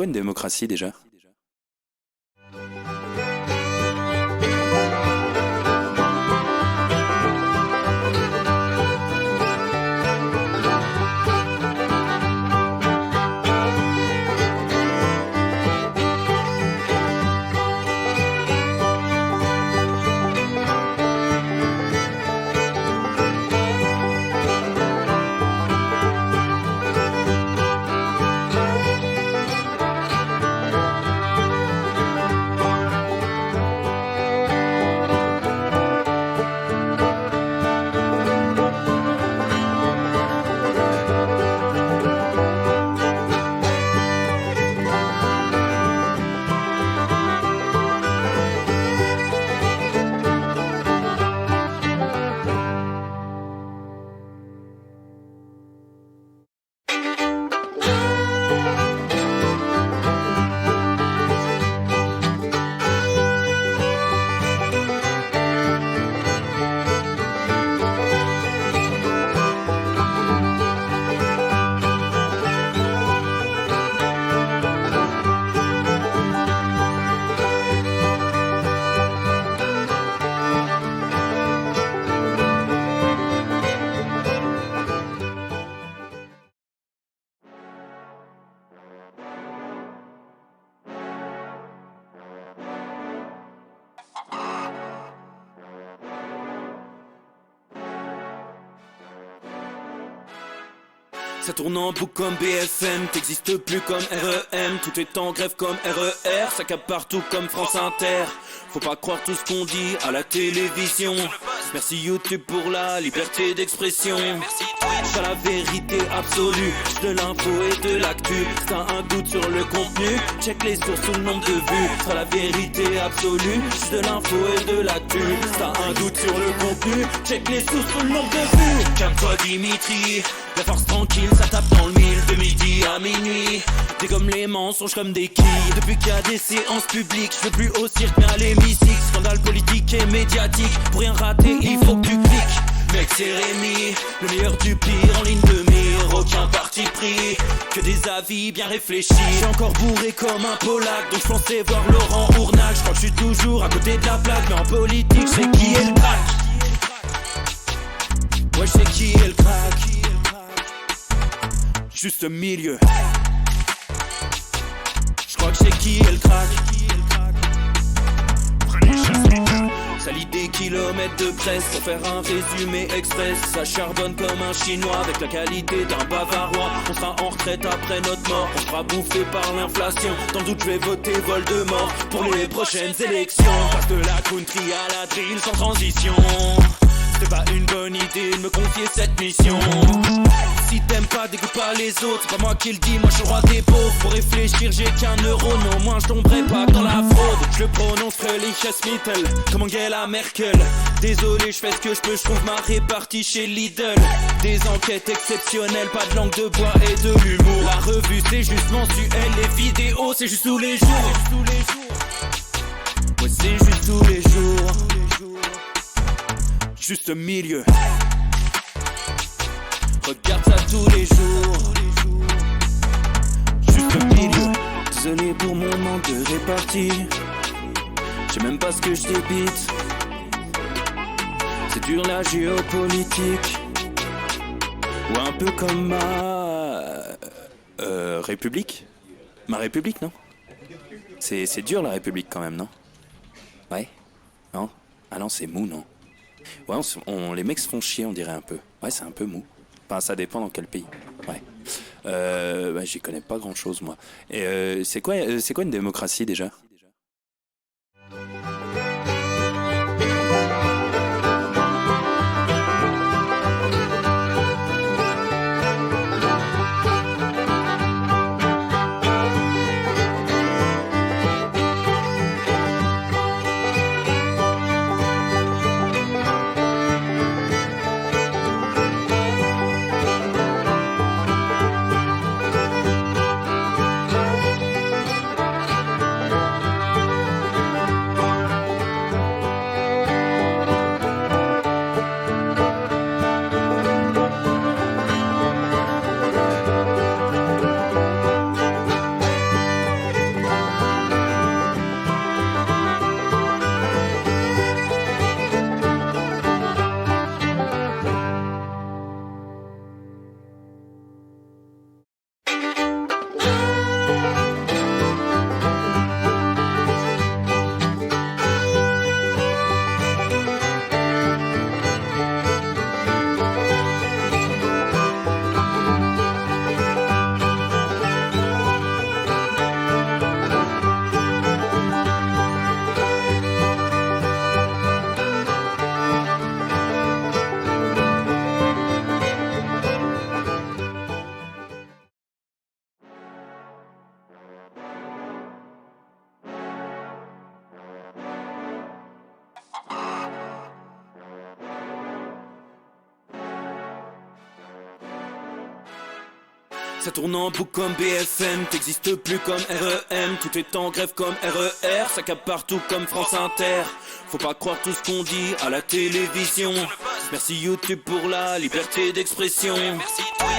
quoi une démocratie déjà? Ça tourne en boucle comme BFM, t'existes plus comme REM. Tout est en grève comme RER, ça capte partout comme France Inter. Faut pas croire tout ce qu'on dit à la télévision. Merci YouTube pour la liberté d'expression. Pas la vérité absolue, de l'info et de l'actu. Si t'as un doute sur le contenu, check les sources ou le nombre de vues. Pas la vérité absolue, de l'info et de l'actu. Si t'as un doute sur le contenu, check les sources ou le nombre de vues. Calme-toi Dimitri, la force tranquille, ça tape dans le mille. De midi à minuit, dégomme les mensonges comme des quilles. Depuis qu'il y a des séances publiques, je veux plus au cirque mais à l'hémicycle. Scandale politique et médiatique, pour rien rater il faut que tu cliques. Mec c'est Rémi, le meilleur du pire en ligne de mire. Aucun parti pris, que des avis bien réfléchis. J'suis encore bourré comme un Polac, donc j'pensais voir Laurent Ournal. J'crois que j'suis toujours à côté de la plaque, mais en politique j'sais qui est le crack. Ouais j'sais qui est le crack. Juste milieu. J'crois que j'sais qui est le crack. Salit des kilomètres de presse pour faire un résumé express. Ça charbonne comme un chinois avec la qualité d'un bavarois. On sera en retraite après notre mort, on sera bouffé par l'inflation. Dans le doute je vais voter Voldemort pour les prochaines élections. Passe de la country à la drill sans transition. C'est pas une bonne idée de me confier cette mission. Si t'aimes pas, dégoûte pas les autres. C'est pas moi qui le dis, moi je suis le roi des pauvres. Pour réfléchir j'ai qu'un euro, mais au moins je tomberai pas dans la fraude. Je le prononce Mittel, comme Angela Merkel. Désolé, je fais ce que je peux, je trouve ma répartie chez Lidl. Des enquêtes exceptionnelles, pas de langue de bois et de l'humour. La revue c'est juste mensuel, les vidéos c'est juste tous les jours. Ouais c'est juste tous les jours. Juste milieu. Regarde ça tous les jours. Juste milieu. Désolé pour mon manque de répartie. Je sais même pas ce que je débite. C'est dur la géopolitique. Ou un peu comme ma... République. Ma République, non? C'est dur la République quand même, non? Ouais? Non? Ah non, c'est mou, non? Ouais, les mecs se font chier, on dirait un peu. Ouais, c'est un peu mou. Enfin, ça dépend dans quel pays. Ouais. Bah, j'y connais pas grand chose, moi. Et c'est quoi une démocratie déjà? Ça tourne en boucle comme BFM, t'existes plus comme REM. Tout est en grève comme RER, ça capte partout comme France Inter. Faut pas croire tout ce qu'on dit à la télévision. Merci YouTube pour la liberté d'expression.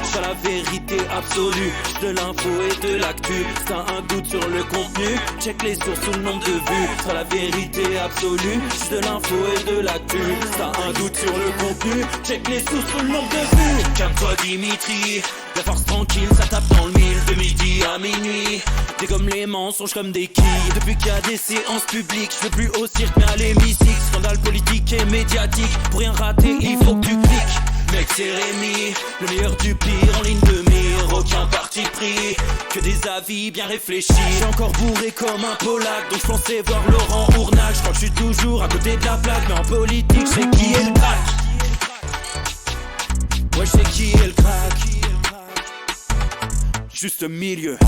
C'est la vérité absolue, de l'info et de l'actu. T'as un doute sur le contenu, check les sources ou le nombre de vues. C'est la vérité absolue, de l'info et de l'actu. T'as un doute sur le contenu, check les sources ou le nombre de vues. Calme-toi Dimitri, la force tranquille, ça tape dans le mille. De midi à minuit, dégomme les mensonges comme des quilles. Depuis qu'il y a des séances publiques, je veux plus au cirque mais à l'hémicycle. Scandale politique et médiatique, pour rien rater il faut que tu cliques. Mec c'est Rémi, le meilleur du pire en ligne de mire. Aucun parti pris, que des avis bien réfléchis. J'ai encore bourré comme un Polac, donc je pensais voir Laurent Ournac. Je crois que je suis toujours à côté de la plaque, mais en politique je sais qui est le crack. Ouais je sais qui est le crack. Juste milieu.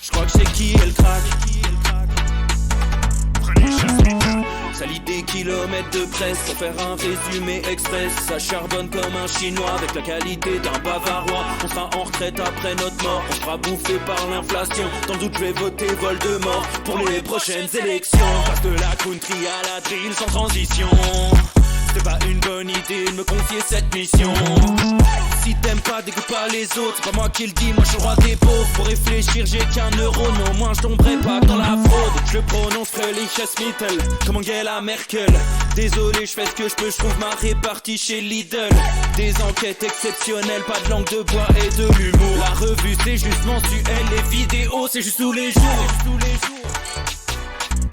Je crois que je sais qui est le crack. Ça lit des kilomètres de presse pour faire un résumé express. Ça charbonne comme un chinois avec la qualité d'un bavarois. On sera en retraite après notre mort, on sera bouffé par l'inflation. Dans le doute je vais voter Voldemort pour les prochaines élections. Passe de la country à la drill sans transition. C'est pas une bonne idée de me confier cette mission. Si t'aimes pas, dégoûte pas les autres. C'est pas moi qui le dis, moi je suis le roi des pauvres. Pour réfléchir, j'ai qu'un euro, non, moins je tomberai pas dans la fraude. Je prononce Fröhliches-Mittel, comme Angela Merkel. Désolé, je fais ce que je peux, je trouve ma répartie chez Lidl. Des enquêtes exceptionnelles, pas de langue de bois et de l'humour. La revue c'est juste mensuel, les vidéos c'est juste tous les jours.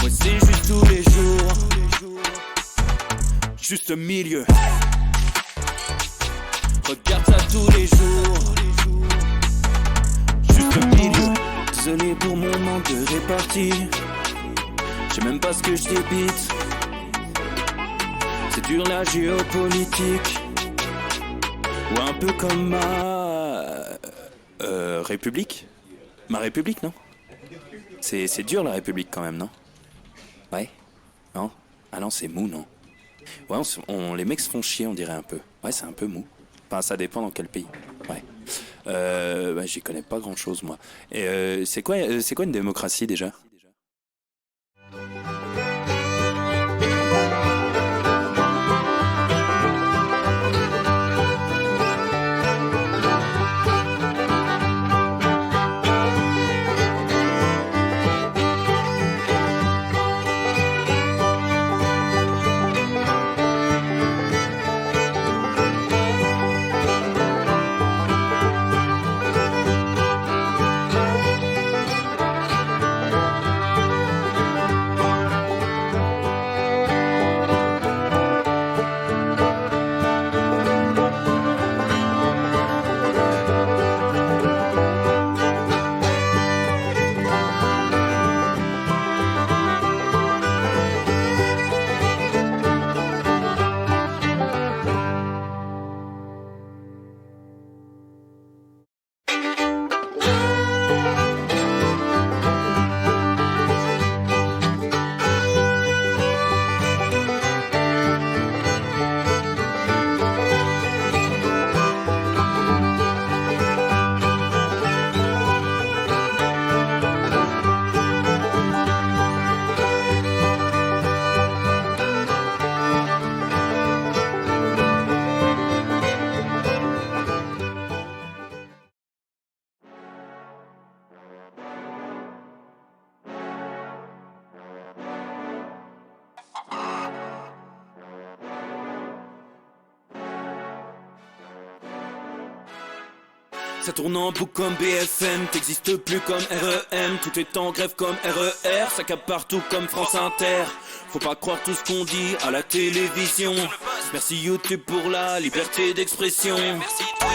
Ouais, c'est juste tous les jours. Juste milieu. Regarde ça tous les jours. Juste milieu. Désolé pour mon manque de répartie. Je sais même pas ce que je débite. C'est dur la géopolitique. Ou un peu comme ma République. Ma République, non? C'est dur la République quand même, non? Ouais? Non? Ah non, c'est mou, non? Ouais, les mecs se font chier, on dirait un peu. Ouais, c'est un peu mou. Enfin, ça dépend dans quel pays. Ouais. Bah, j'y connais pas grand chose, moi. Et c'est quoi une démocratie déjà? Ça tourne en boucle comme BFM, t'existes plus comme REM. Tout est en grève comme RER, ça capte partout comme France Inter. Faut pas croire tout ce qu'on dit à la télévision. Merci YouTube pour la liberté d'expression.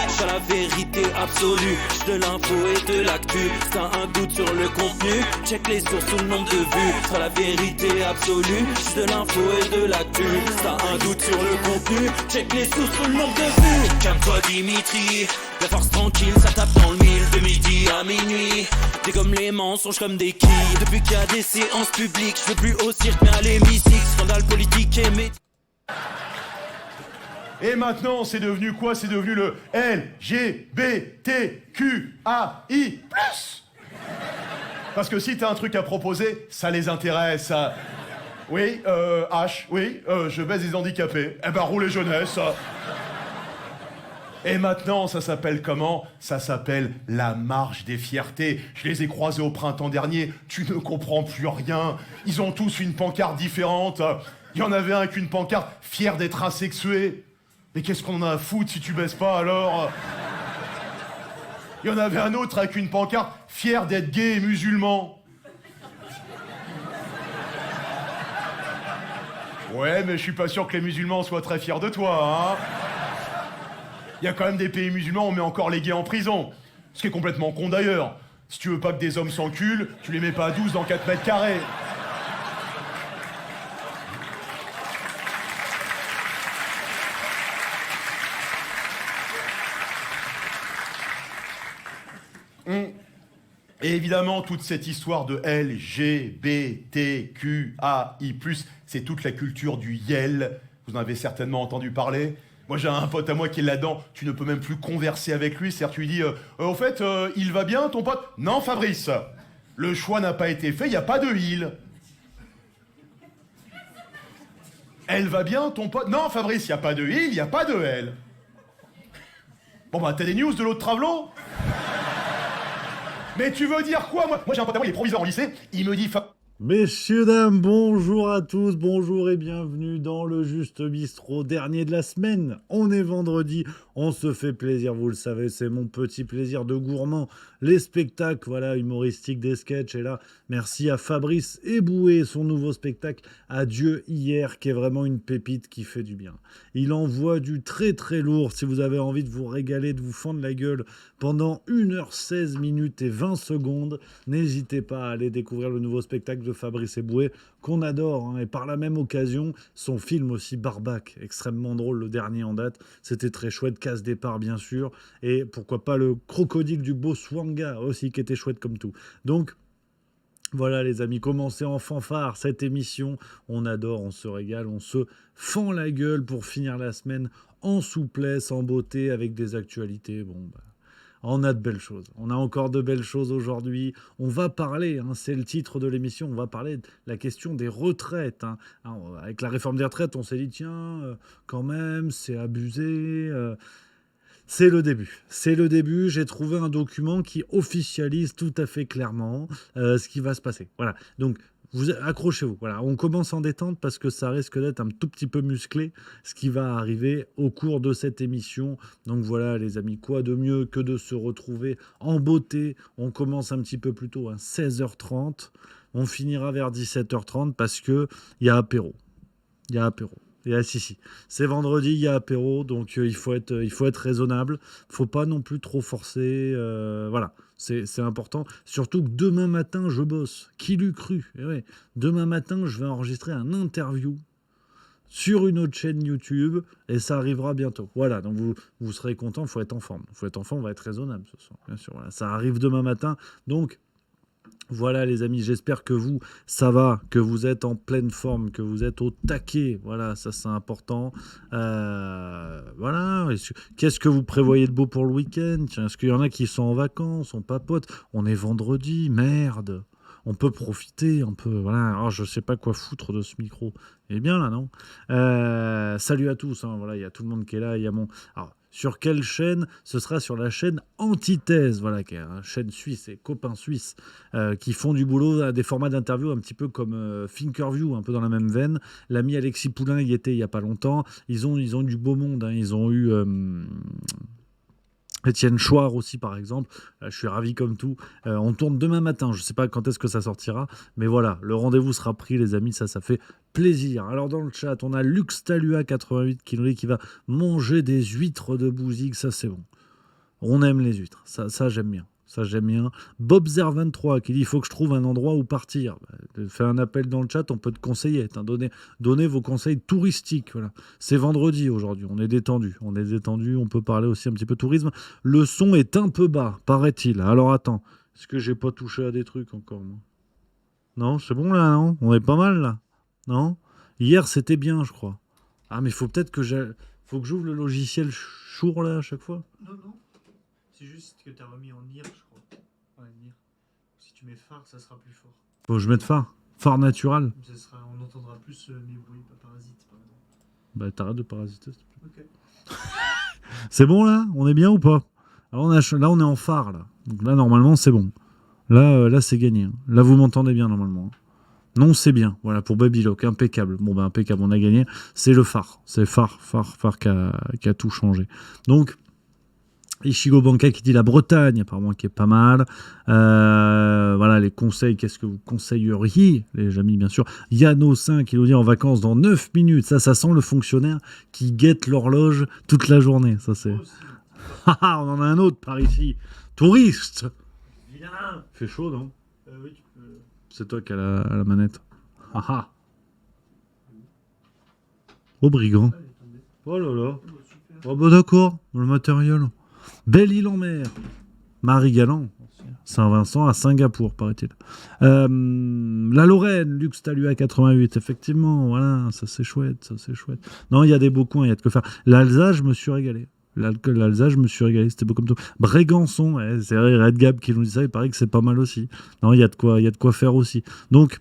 C'est la vérité absolue, de l'info et de l'actu. T'as un doute sur le contenu, check les sources ou le nombre de vues. C'est la vérité absolue, de l'info et de l'actu. T'as un doute sur le contenu, check les sources ou le nombre de vues. Calme-toi Dimitri, la force tranquille, ça tape dans le mille. De midi à minuit, dégomme les mensonges comme des quilles. Depuis qu'il y a des séances publiques, je veux plus au cirque mais à l'hémicycle. Scandale politique et médiatique. Et maintenant, c'est devenu quoi? C'est devenu le LGBTQAI+. Parce que si t'as un truc à proposer, ça les intéresse. Oui, H, oui, je baise les handicapés. Eh ben, roulez jeunesse. Et maintenant, ça s'appelle comment? Ça s'appelle la marche des fiertés. Je les ai croisés au printemps dernier. Tu ne comprends plus rien. Ils ont tous une pancarte différente. Il y en avait un avec une pancarte « Fier d'être asexué ». Mais qu'est-ce qu'on en a à foutre si tu baisses pas, alors? Il y en avait un autre avec une pancarte « Fier d'être gay et musulman ». Ouais, mais je suis pas sûr que les musulmans soient très fiers de toi, hein. Il y a quand même des pays musulmans où on met encore les gays en prison. Ce qui est complètement con d'ailleurs. Si tu veux pas que des hommes s'enculent, tu les mets pas à 12 dans 4 mètres carrés. Et évidemment, toute cette histoire de LGBTQAI+, c'est toute la culture du YEL. Vous en avez certainement entendu parler. Moi, j'ai un pote à moi qui est là-dedans. Tu ne peux même plus converser avec lui. C'est-à-dire, tu lui dis, au fait, il va bien, ton pote? Non, Fabrice. Le choix n'a pas été fait, il n'y a pas de il. Elle va bien, ton pote? Non, Fabrice, il n'y a pas de il, il n'y a pas de elle. Bon, bah, t'as des news de l'autre travelot? Mais tu veux dire quoi? Moi, j'ai un pote à moi, il est proviseur en lycée. Il me dit... Messieurs, dames, bonjour à tous, bonjour et bienvenue dans le Juste Bistrot, dernier de la semaine. On est vendredi, on se fait plaisir, vous le savez, c'est mon petit plaisir de gourmand. Les spectacles, voilà, humoristiques, des sketchs, et là, merci à Fabrice Eboué, son nouveau spectacle Adieu hier, qui est vraiment une pépite qui fait du bien. Il envoie du très très lourd, si vous avez envie de vous régaler, de vous fendre la gueule pendant 1h16 minutes et 20 secondes, n'hésitez pas à aller découvrir le nouveau spectacle de Fabrice Eboué, qu'on adore, hein, et par la même occasion, son film aussi Barbac, extrêmement drôle, le dernier en date, c'était très chouette, Casse Départ bien sûr, et pourquoi pas le Crocodile du Botswana aussi, qui était chouette comme tout. Donc, voilà les amis, commencez en fanfare cette émission, on adore, on se régale, on se fend la gueule pour finir la semaine en souplesse, en beauté, avec des actualités, bon bah... On a de belles choses. On a encore de belles choses aujourd'hui. On va parler, hein, c'est le titre de l'émission, on va parler de la question des retraites. Hein. Alors, avec la réforme des retraites, on s'est dit, tiens, quand même, c'est abusé. C'est le début. C'est le début. J'ai trouvé un document qui officialise tout à fait clairement ce qui va se passer. Voilà. Donc, vous accrochez-vous. Voilà, on commence en détente parce que ça risque d'être un tout petit peu musclé, ce qui va arriver au cours de cette émission. Donc voilà, les amis, quoi de mieux que de se retrouver en beauté. On commence un petit peu plus tôt, à 16h30. On finira vers 17h30 parce que il y a apéro. Il y a apéro. Si. C'est vendredi, il y a apéro, donc il faut être raisonnable. Faut pas non plus trop forcer. Voilà, c'est important. Surtout que demain matin, je bosse. Qui l'eût cru? Ouais. Demain matin, je vais enregistrer un interview sur une autre chaîne YouTube et ça arrivera bientôt. Voilà, donc vous serez content. Faut être en forme. On va être raisonnable ce soir, bien sûr. Voilà, ça arrive demain matin, donc. Voilà les amis, j'espère que vous, ça va, que vous êtes en pleine forme, que vous êtes au taquet. Voilà, ça c'est important. Voilà, qu'est-ce que vous prévoyez de beau pour le week-end? Tiens, est-ce qu'il y en a qui sont en vacances, on papote? On est vendredi, merde. On peut profiter, on peut... Voilà, alors, je sais pas quoi foutre de ce micro. Il est bien là, non? Salut à tous, hein, voilà, il y a tout le monde qui est là, il y a mon... Alors, sur quelle chaîne? Ce sera sur la chaîne Antithèse, voilà, qui est une chaîne suisse et copains suisses qui font du boulot à des formats d'interview un petit peu comme Thinkerview, un peu dans la même veine. L'ami Alexis Poulain y était il y a pas longtemps. Ils ont du beau monde, hein. Ils ont eu... Étienne Chouard aussi, par exemple. Je suis ravi comme tout. On tourne demain matin. Je ne sais pas quand est-ce que ça sortira. Mais voilà, le rendez-vous sera pris, les amis. Ça fait plaisir. Alors, dans le chat, on a Luxtalua88 qui nous dit qu'il va manger des huîtres de Bouzigues. Ça, c'est bon. On aime les huîtres. Ça j'aime bien. Ça, j'aime bien. Bobzer23 qui dit il faut que je trouve un endroit où partir. Fais un appel dans le chat, on peut te conseiller. Donnez vos conseils touristiques. Voilà. C'est vendredi aujourd'hui, on est détendu. On peut parler aussi un petit peu tourisme. Le son est un peu bas, paraît-il. Alors attends, est-ce que j'ai pas touché à des trucs encore, moi? Non, c'est bon là, non? On est pas mal là? Non? Hier, c'était bien, je crois. Ah, mais il faut peut-être que Faut que j'ouvre le logiciel Shure là à chaque fois. Non, non. C'est juste que t'as remis en IR, je crois. Ouais, IR. Si tu mets phare, ça sera plus fort. Faut que je mette phare. Phare natural. On entendra plus mes bruits, pas parasites, par exemple. Bah t'arrêtes de parasiter. Ok. C'est bon là? On est bien ou pas? Alors là on est en phare là. Donc là normalement c'est bon. Là c'est gagné. Hein. Là vous m'entendez bien normalement. Non c'est bien. Voilà pour Babylock. Impeccable. Bon bah impeccable, on a gagné. C'est le phare. C'est phare qui a tout changé. Donc Ichigo Banka qui dit la Bretagne, apparemment qui est pas mal. Voilà les conseils, qu'est-ce que vous conseilleriez, les amis, bien sûr. Yano 5 qui nous dit en vacances dans 9 minutes. Ça sent le fonctionnaire qui guette l'horloge toute la journée. Ça c'est. On en a un autre par ici. Touriste. Viens. Fait chaud, non? Oui, tu peux. C'est toi qui as la manette. Oh brigand. Elle est tombée. Oh là là. Oh, super. Oh bah d'accord, le matériel. Belle-Île-en-Mer. Marie-Galland. Saint-Vincent à Singapour, paraît-il. La Lorraine, Lux Talua 88, effectivement, voilà, ça c'est chouette. Non, il y a des beaux coins, il y a de quoi faire. L'Alsace, je me suis régalé. L'Alsace, je me suis régalé, c'était beau comme tout. Brégançon, ouais, c'est vrai, Red Gab qui nous dit ça, il paraît que c'est pas mal aussi. Non, il y a de quoi faire aussi. Donc,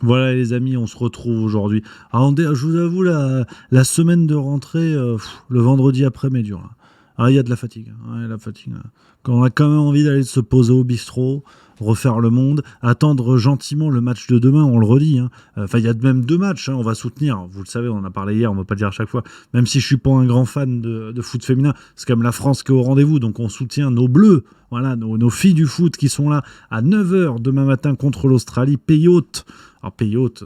voilà les amis, on se retrouve aujourd'hui. Alors, je vous avoue, la semaine de rentrée, le vendredi après m'est dur. Là. Alors, il y a de la fatigue. Ouais, la fatigue. Quand on a quand même envie d'aller se poser au bistrot, refaire le monde, attendre gentiment le match de demain, on le redit. Hein. Enfin, il y a même 2 matchs, hein, on va soutenir. Vous le savez, on en a parlé hier, on ne va pas le dire à chaque fois. Même si je ne suis pas un grand fan de foot féminin, c'est quand même la France qui est au rendez-vous. Donc, on soutient nos bleus, voilà, nos filles du foot qui sont là à 9h demain matin contre l'Australie, pays hôte. Alors, pays hôte,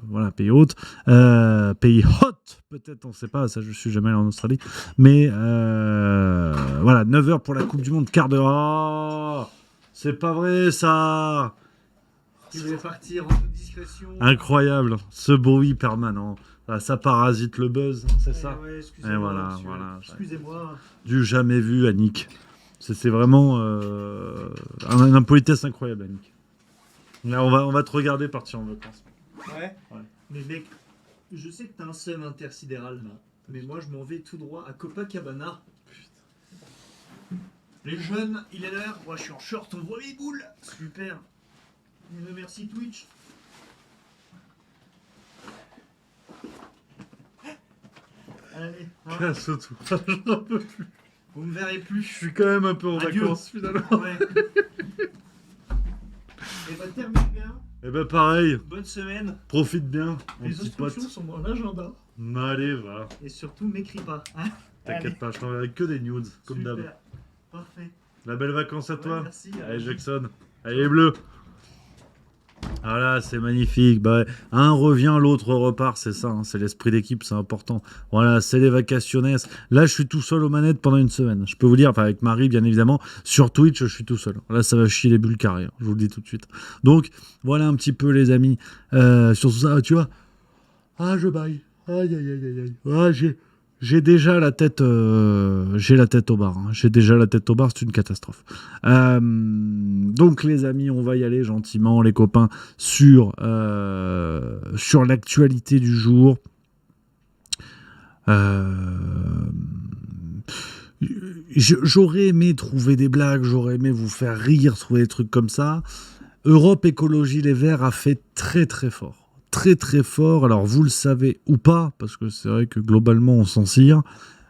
voilà, pays hôte. Pays hot, peut-être, on ne sait pas, ça, je suis jamais allé en Australie. Mais voilà, 9h pour la Coupe du Monde, quart d'heure. Oh, c'est pas vrai, ça. Tu voulais partir en toute discrétion. Incroyable, ce bruit permanent. Ça parasite le buzz, c'est ça. Ouais, Et excusez-moi, voilà, monsieur. voilà. Excusez-moi. Du jamais vu, Annick. C'est vraiment une impolitesse incroyable, Annick. Là, on va te regarder partir en vacances. Ouais. Ouais. Mais mec, je sais que t'as un seum intersidéral là. Mais moi je m'en vais tout droit à Copacabana. Les jeunes, il est l'heure. Moi je suis en short, on voit mes boules. Super. Merci Twitch. Allez, hein, Casse tout. J'en peux plus. vous me verrez Je plus. suis quand même un peu en Adieu. vacances, finalement. Ouais. Et bah termine bien. Eh ben pareil, Bonne semaine. profite bien, mon Les petit pote. instructions sont dans l'agenda. Allez, va. Et surtout, m'écris pas. Hein. T'inquiète pas, je t'enverrai que des nudes, comme Super. d'hab. Parfait. La belle vacances à Ouais, toi. merci. Allez, Jackson. Allez, bleu. Voilà, c'est magnifique. Bah, un revient, l'autre repart, c'est ça. Hein, c'est l'esprit d'équipe, c'est important. Voilà, c'est les vacaciones. Là, je suis tout seul aux manettes pendant une semaine. Je peux vous dire, enfin, avec Marie, bien évidemment. Sur Twitch, je suis tout seul. Là, ça va chier les bulles carrées. Hein, je vous le dis tout de suite. Donc, voilà un petit peu, les amis. Sur tout ça, tu vois. Ah, je baille. Aïe, aïe, aïe, aïe, aïe. Ah, j'ai déjà la tête, j'ai la tête au bar. Hein. J'ai déjà la tête au bar, c'est une catastrophe. Donc les amis, on va y aller gentiment, les copains, sur l'actualité du jour. J'aurais aimé trouver des blagues, j'aurais aimé vous faire rire, trouver des trucs comme ça. Europe Écologie Les Verts a fait très très fort. Très très fort, alors vous le savez ou pas, parce que c'est vrai que globalement on s'en cire,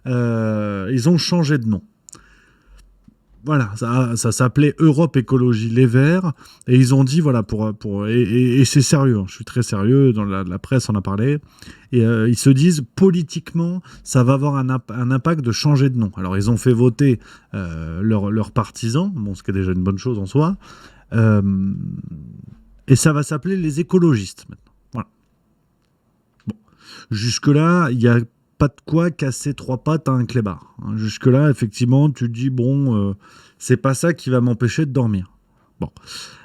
ils ont changé de nom. Voilà, ça s'appelait Europe Écologie Les Verts, et ils ont dit, voilà, et c'est sérieux, hein, je suis très sérieux, dans la presse on a parlé, et ils se disent, politiquement, ça va avoir un impact de changer de nom. Alors ils ont fait voter leurs partisans, bon, ce qui est déjà une bonne chose en soi, et ça va s'appeler les écologistes maintenant. Jusque-là, il n'y a pas de quoi casser 3 pattes à un clébard. Jusque-là, effectivement, tu te dis, bon, c'est pas ça qui va m'empêcher de dormir. Bon.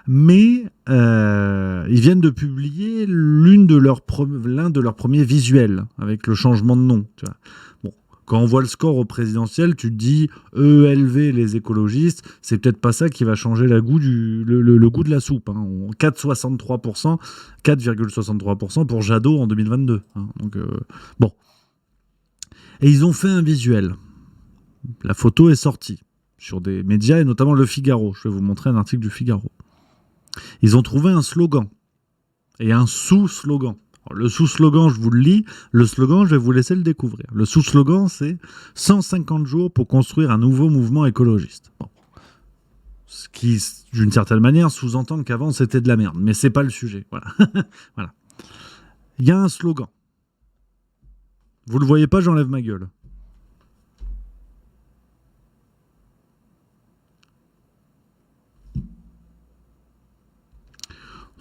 Mais ils viennent de publier l'un de leurs premiers visuels avec le changement de nom. Tu vois. Bon. Quand on voit le score au présidentiel, tu te dis, EELV, les écologistes, c'est peut-être pas ça qui va changer le goût de la soupe. Hein. 4,63% pour Jadot en 2022. Hein. Donc, bon. Et ils ont fait un visuel. La photo est sortie sur des médias et notamment Le Figaro. Je vais vous montrer un article du Figaro. Ils ont trouvé un slogan et un sous-slogan. Alors, le sous-slogan, je vous le lis. Le slogan, je vais vous laisser le découvrir. Le sous-slogan, c'est « 150 jours pour construire un nouveau mouvement écologiste ». Bon. Ce qui, d'une certaine manière, sous-entend qu'avant, c'était de la merde. Mais c'est pas le sujet. Voilà. Voilà. Il y a un slogan. Vous le voyez pas, j'enlève ma gueule.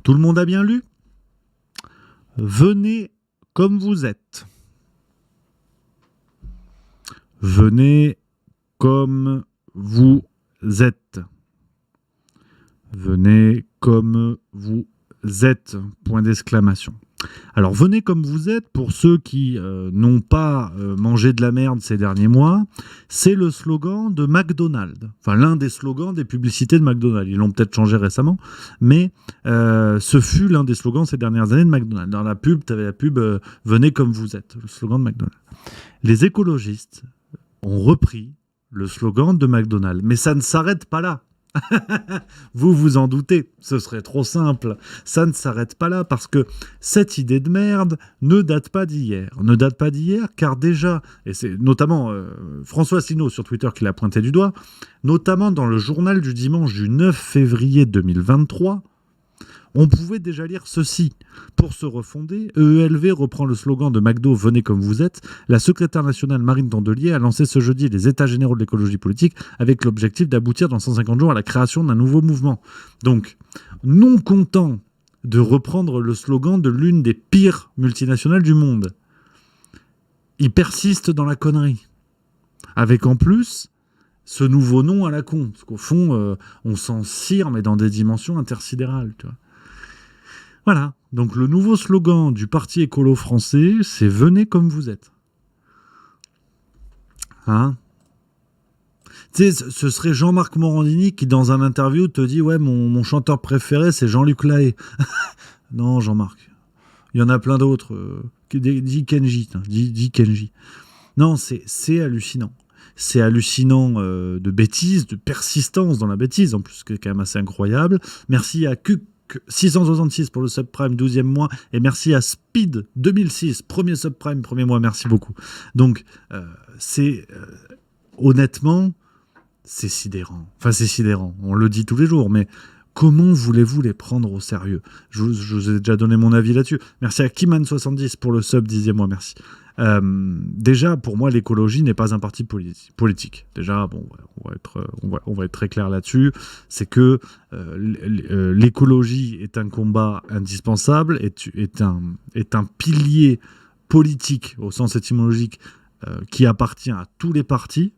Tout le monde a bien lu ? Venez comme vous êtes. Venez comme vous êtes. Venez comme vous êtes. Point d'exclamation. Alors, venez comme vous êtes, pour ceux qui n'ont pas mangé de la merde ces derniers mois, c'est le slogan de McDonald's. Enfin, l'un des slogans des publicités de McDonald's. Ils l'ont peut-être changé récemment, mais ce fut l'un des slogans ces dernières années de McDonald's. Dans la pub, tu avais la pub venez comme vous êtes, le slogan de McDonald's. Les écologistes ont repris le slogan de McDonald's, mais ça ne s'arrête pas là. Vous vous en doutez, ce serait trop simple. Ça ne s'arrête pas là parce que cette idée de merde ne date pas d'hier. Ne date pas d'hier car déjà, et c'est notamment François Asselineau sur Twitter qui l'a pointé du doigt, notamment dans le journal du dimanche du 9 février 2023, on pouvait déjà lire ceci. Pour se refonder, EELV reprend le slogan de McDo « Venez comme vous êtes ». La secrétaire nationale Marine Tondelier a lancé ce jeudi les États généraux de l'écologie politique avec l'objectif d'aboutir dans 150 jours à la création d'un nouveau mouvement. Donc, non content de reprendre le slogan de l'une des pires multinationales du monde, ils persistent dans la connerie. Avec en plus ce nouveau nom à la con. Parce qu'au fond, on s'en cire, mais dans des dimensions intersidérales, tu vois. Voilà, donc le nouveau slogan du Parti écolo français, c'est « Venez comme vous êtes ». Hein ? Tu sais, ce serait Jean-Marc Morandini qui, dans un interview, te dit « Ouais, mon chanteur préféré, c'est Jean-Luc Lahaye. » Non, Jean-Marc. Il y en a plein d'autres. Dis Kenji. Dis Kenji. Non, c'est hallucinant. C'est hallucinant de bêtises, de persistance dans la bêtise, en plus, ce qui est quand même assez incroyable. Merci à Kuk 666 pour le subprime 12e mois et merci à Speed 2006 premier subprime premier mois, merci beaucoup. Donc honnêtement c'est sidérant, on le dit tous les jours, mais comment voulez-vous les prendre au sérieux ? Je vous ai déjà donné mon avis là-dessus. Merci à Kiman70 pour le sub 10e mois, merci. Déjà, pour moi, l'écologie n'est pas un parti politique. Déjà, bon, on va être très clair là-dessus. C'est que l'écologie est un combat indispensable, est un pilier politique au sens étymologique qui appartient à tous les partis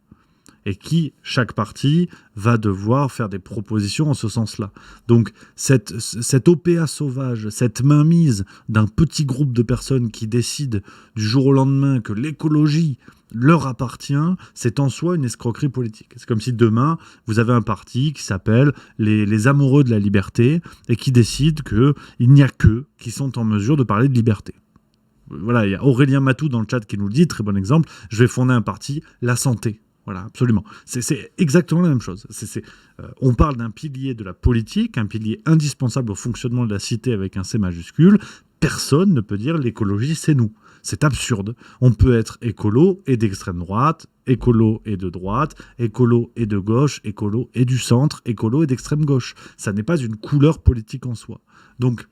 et qui, chaque parti, va devoir faire des propositions en ce sens-là. Donc, cette OPA sauvage, cette mainmise d'un petit groupe de personnes qui décident du jour au lendemain que l'écologie leur appartient, c'est en soi une escroquerie politique. C'est comme si demain, vous avez un parti qui s'appelle les amoureux de la liberté et qui décide qu'il n'y a qu'eux qui sont en mesure de parler de liberté. Voilà, il y a Aurélien Matou dans le chat qui nous le dit, très bon exemple, je vais fonder un parti, la santé. Voilà, absolument. C'est exactement la même chose. On parle d'un pilier de la politique, un pilier indispensable au fonctionnement de la cité avec un C majuscule. Personne ne peut dire l'écologie, c'est nous. C'est absurde. On peut être écolo et d'extrême droite, écolo et de droite, écolo et de gauche, écolo et du centre, écolo et d'extrême gauche. Ça n'est pas une couleur politique en soi. Donc,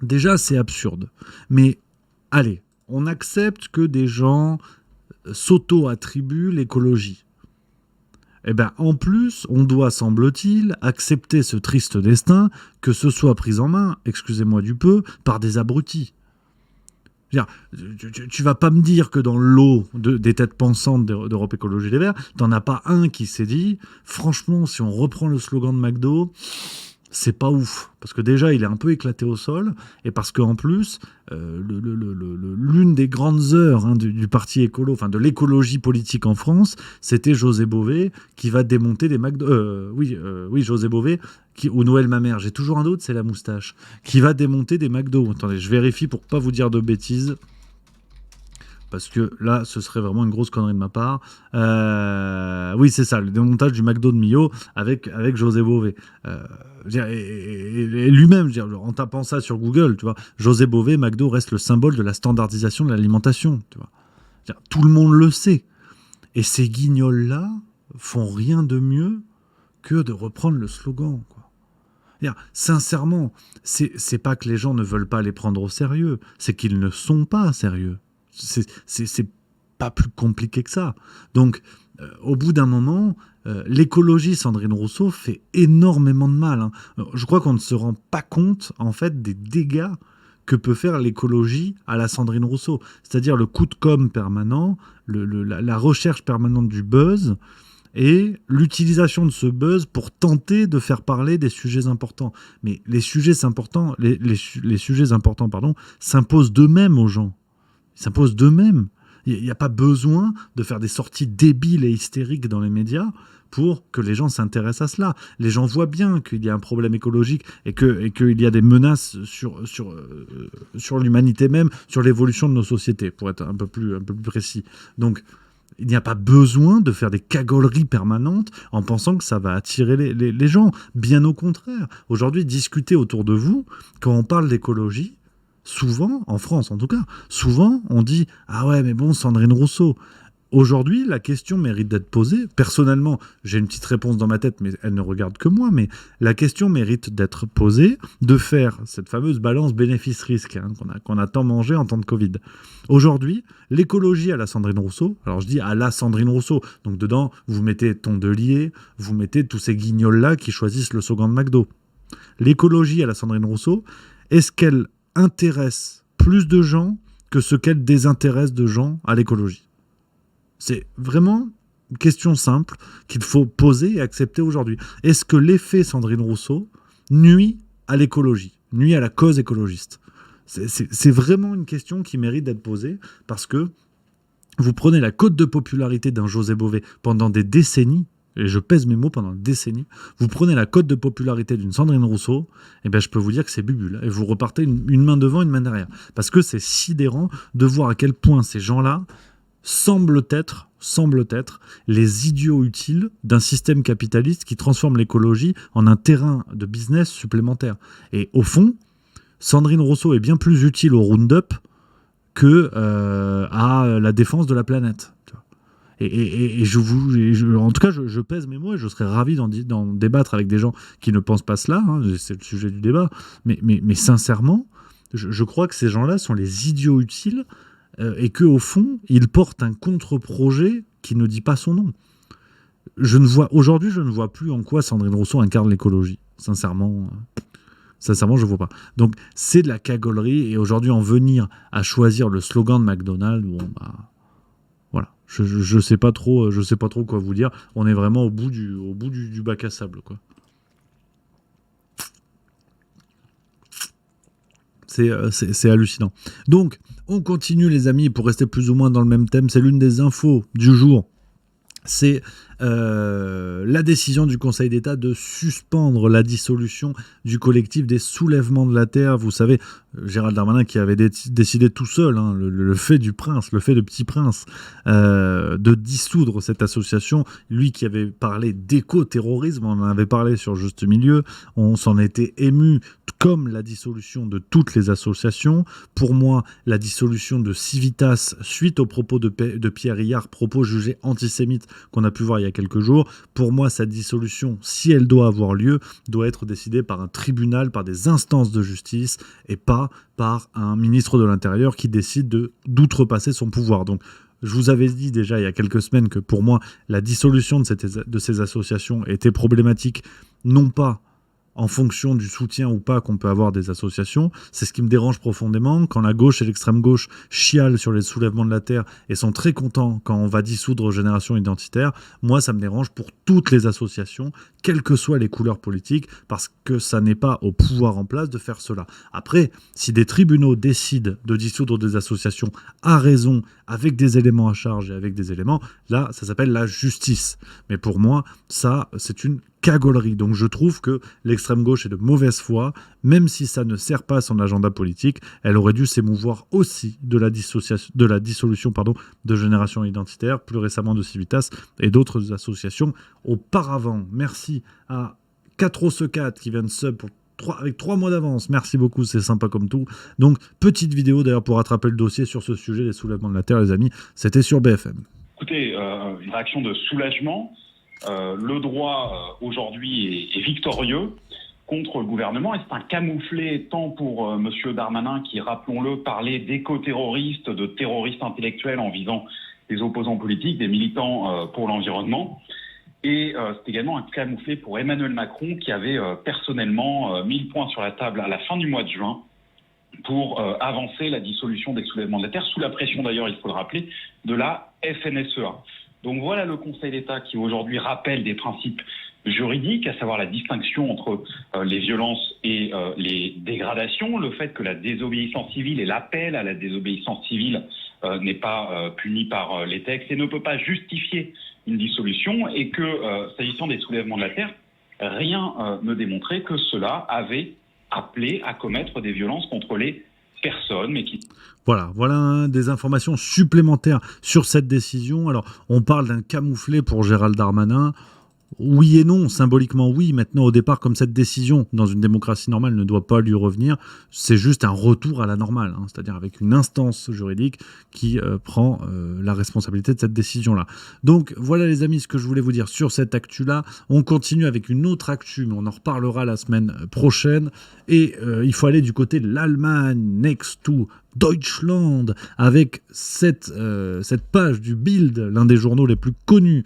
déjà, c'est absurde. Mais, allez, on accepte que des gens s'auto-attribue l'écologie. Eh bien, en plus, on doit, semble-t-il, accepter ce triste destin que ce soit pris en main, excusez-moi du peu, par des abrutis. Tu vas pas me dire que dans le lot des têtes pensantes d'Europe Écologie Les Verts, t'en as pas un qui s'est dit, franchement, si on reprend le slogan de McDo, c'est pas ouf. Parce que déjà, il est un peu éclaté au sol, et parce qu'en plus, l'une des grandes heures du parti écolo, enfin de l'écologie politique en France, c'était José Bové qui va démonter des McDo. Oui, José Bové, ou Noël Mamère, j'ai toujours un doute, c'est la moustache, qui va démonter des McDo. Attendez, je vérifie pour pas vous dire de bêtises. parce que là, ce serait vraiment une grosse connerie de ma part. Oui, c'est ça, le démontage du McDo de Millau avec José Bové. Et lui-même, en tapant ça sur Google, tu vois, José Bové, McDo reste le symbole de la standardisation de l'alimentation. Tu vois. Tout le monde le sait. Et ces guignols-là font rien de mieux que de reprendre le slogan, quoi. Sincèrement, c'est pas que les gens ne veulent pas les prendre au sérieux, c'est qu'ils ne sont pas sérieux. C'est pas plus compliqué que ça. Donc, au bout d'un moment, l'écologie, Sandrine Rousseau, fait énormément de mal. Hein. Je crois qu'on ne se rend pas compte, en fait, des dégâts que peut faire l'écologie à la Sandrine Rousseau. C'est-à-dire le coup de com' permanent, la recherche permanente du buzz, et l'utilisation de ce buzz pour tenter de faire parler des sujets importants. Mais les sujets importants, les sujets importants, s'imposent d'eux-mêmes aux gens. Ils s'imposent d'eux-mêmes. Il n'y a pas besoin de faire des sorties débiles et hystériques dans les médias pour que les gens s'intéressent à cela. Les gens voient bien qu'il y a un problème écologique et qu'il y a des menaces sur l'humanité même, sur l'évolution de nos sociétés, pour être un peu plus précis. Donc, il n'y a pas besoin de faire des cagoleries permanentes en pensant que ça va attirer les gens. Bien au contraire. Aujourd'hui, discuter autour de vous, quand on parle d'écologie, souvent, en France en tout cas, souvent on dit « Ah ouais, mais bon, Sandrine Rousseau ». Aujourd'hui, la question mérite d'être posée. Personnellement, j'ai une petite réponse dans ma tête, mais elle ne regarde que moi. Mais la question mérite d'être posée, de faire cette fameuse balance bénéfice-risque qu'on a tant mangé en temps de Covid. Aujourd'hui, l'écologie à la Sandrine Rousseau, alors je dis à la Sandrine Rousseau, donc dedans, vous mettez Tondelier, vous mettez tous ces guignols-là qui choisissent le slogan de McDo. L'écologie à la Sandrine Rousseau, est-ce qu'elle intéresse plus de gens que ce qu'elle désintéresse de gens à l'écologie ? C'est vraiment une question simple qu'il faut poser et accepter aujourd'hui. Est-ce que l'effet Sandrine Rousseau nuit à l'écologie, nuit à la cause écologiste ? C'est vraiment une question qui mérite d'être posée parce que vous prenez la cote de popularité d'un José Bové pendant des décennies, et je pèse mes mots pendant des décennies, vous prenez la cote de popularité d'une Sandrine Rousseau, et bien je peux vous dire que c'est bubule. Et vous repartez une main devant, une main derrière. Parce que c'est sidérant de voir à quel point ces gens-là semblent être les idiots utiles d'un système capitaliste qui transforme l'écologie en un terrain de business supplémentaire. Et au fond, Sandrine Rousseau est bien plus utile au Roundup que à la défense de la planète. Et en tout cas, je pèse mes mots et je serais ravi d'en débattre avec des gens qui ne pensent pas cela. Hein, c'est le sujet du débat. Mais sincèrement, je crois que ces gens-là sont les idiots utiles et qu'au fond, il porte un contre-projet qui ne dit pas son nom. Aujourd'hui, je ne vois plus en quoi Sandrine Rousseau incarne l'écologie. Sincèrement, je ne vois pas. Donc, c'est de la cagolerie. Et aujourd'hui, en venir à choisir le slogan de McDonald's, voilà. Je sais pas trop quoi vous dire. On est vraiment au bout du bac à sable, quoi. C'est hallucinant. Donc, on continue les amis, pour rester plus ou moins dans le même thème, c'est l'une des infos du jour. C'est la décision du Conseil d'État de suspendre la dissolution du collectif des soulèvements de la terre. Vous savez, Gérald Darmanin qui avait décidé tout seul, hein, le fait du prince, le fait de Petit Prince, de dissoudre cette association. Lui qui avait parlé d'éco-terrorisme, on en avait parlé sur Juste Milieu, on s'en était ému, comme la dissolution de toutes les associations. Pour moi, la dissolution de Civitas, suite aux propos de Pierre Hyard, propos jugés antisémites qu'on a pu voir il y a quelques jours, pour moi, cette dissolution, si elle doit avoir lieu, doit être décidée par un tribunal, par des instances de justice, et pas par un ministre de l'Intérieur qui décide d'outrepasser son pouvoir. Donc, je vous avais dit déjà il y a quelques semaines que pour moi, la dissolution de ces associations était problématique, non pas en fonction du soutien ou pas qu'on peut avoir des associations. C'est ce qui me dérange profondément quand la gauche et l'extrême gauche chialent sur les soulèvements de la terre et sont très contents quand on va dissoudre Génération Identitaire. Moi, ça me dérange pour toutes les associations, quelles que soient les couleurs politiques, parce que ça n'est pas au pouvoir en place de faire cela. Après, si des tribunaux décident de dissoudre des associations à raison, avec des éléments à charge et avec des éléments, là, ça s'appelle la justice. Mais pour moi, ça, c'est une cagolerie. Donc je trouve que l'extrême gauche est de mauvaise foi, même si ça ne sert pas à son agenda politique, elle aurait dû s'émouvoir aussi de la dissolution de Génération Identitaire, plus récemment de Civitas et d'autres associations auparavant. Merci à 4 qui vient de sub avec 3 mois d'avance. Merci beaucoup, c'est sympa comme tout. Donc, petite vidéo d'ailleurs pour rattraper le dossier sur ce sujet des soulèvements de la Terre, les amis. C'était sur BFM. Écoutez, une réaction de soulagement. Le droit aujourd'hui est victorieux contre le gouvernement et c'est un camouflet tant pour Monsieur Darmanin qui, rappelons-le, parlait d'éco-terroristes, de terroristes intellectuels en visant des opposants politiques, des militants pour l'environnement. Et c'est également un camouflet pour Emmanuel Macron qui avait personnellement mis le point sur la table à la fin du mois de juin pour avancer la dissolution des soulèvements de la Terre, sous la pression d'ailleurs, il faut le rappeler, de la FNSEA. Donc voilà le Conseil d'État qui aujourd'hui rappelle des principes juridiques, à savoir la distinction entre les violences et les dégradations, le fait que la désobéissance civile et l'appel à la désobéissance civile n'est pas puni par les textes et ne peut pas justifier une dissolution, et que, s'agissant des soulèvements de la Terre, rien ne démontrait que cela avait appelé à commettre des violences contre les personnes, mais qui... Voilà des informations supplémentaires sur cette décision. Alors, on parle d'un camouflet pour Gérald Darmanin. Oui et non, symboliquement oui. Maintenant, au départ, comme cette décision, dans une démocratie normale, ne doit pas lui revenir, c'est juste un retour à la normale, hein, c'est-à-dire avec une instance juridique qui prend la responsabilité de cette décision-là. Donc, voilà les amis, ce que je voulais vous dire sur cette actu-là. On continue avec une autre actu, mais on en reparlera la semaine prochaine. Et il faut aller du côté de l'Allemagne, next to Deutschland, avec cette page du Bild, l'un des journaux les plus connus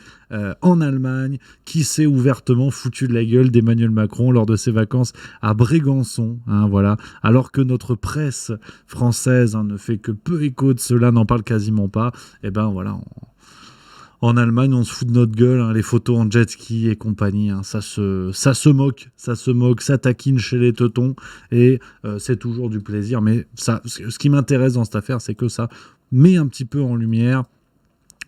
en Allemagne, qui s'est ouvertement foutu de la gueule d'Emmanuel Macron lors de ses vacances à Brégançon, hein, voilà. Alors que notre presse française ne fait que peu écho de cela, n'en parle quasiment pas, et ben voilà, en Allemagne, on se fout de notre gueule, hein, les photos en jet ski et compagnie, hein, ça se moque, ça taquine chez les teutons, et c'est toujours du plaisir. Mais ça, ce qui m'intéresse dans cette affaire, c'est que ça met un petit peu en lumière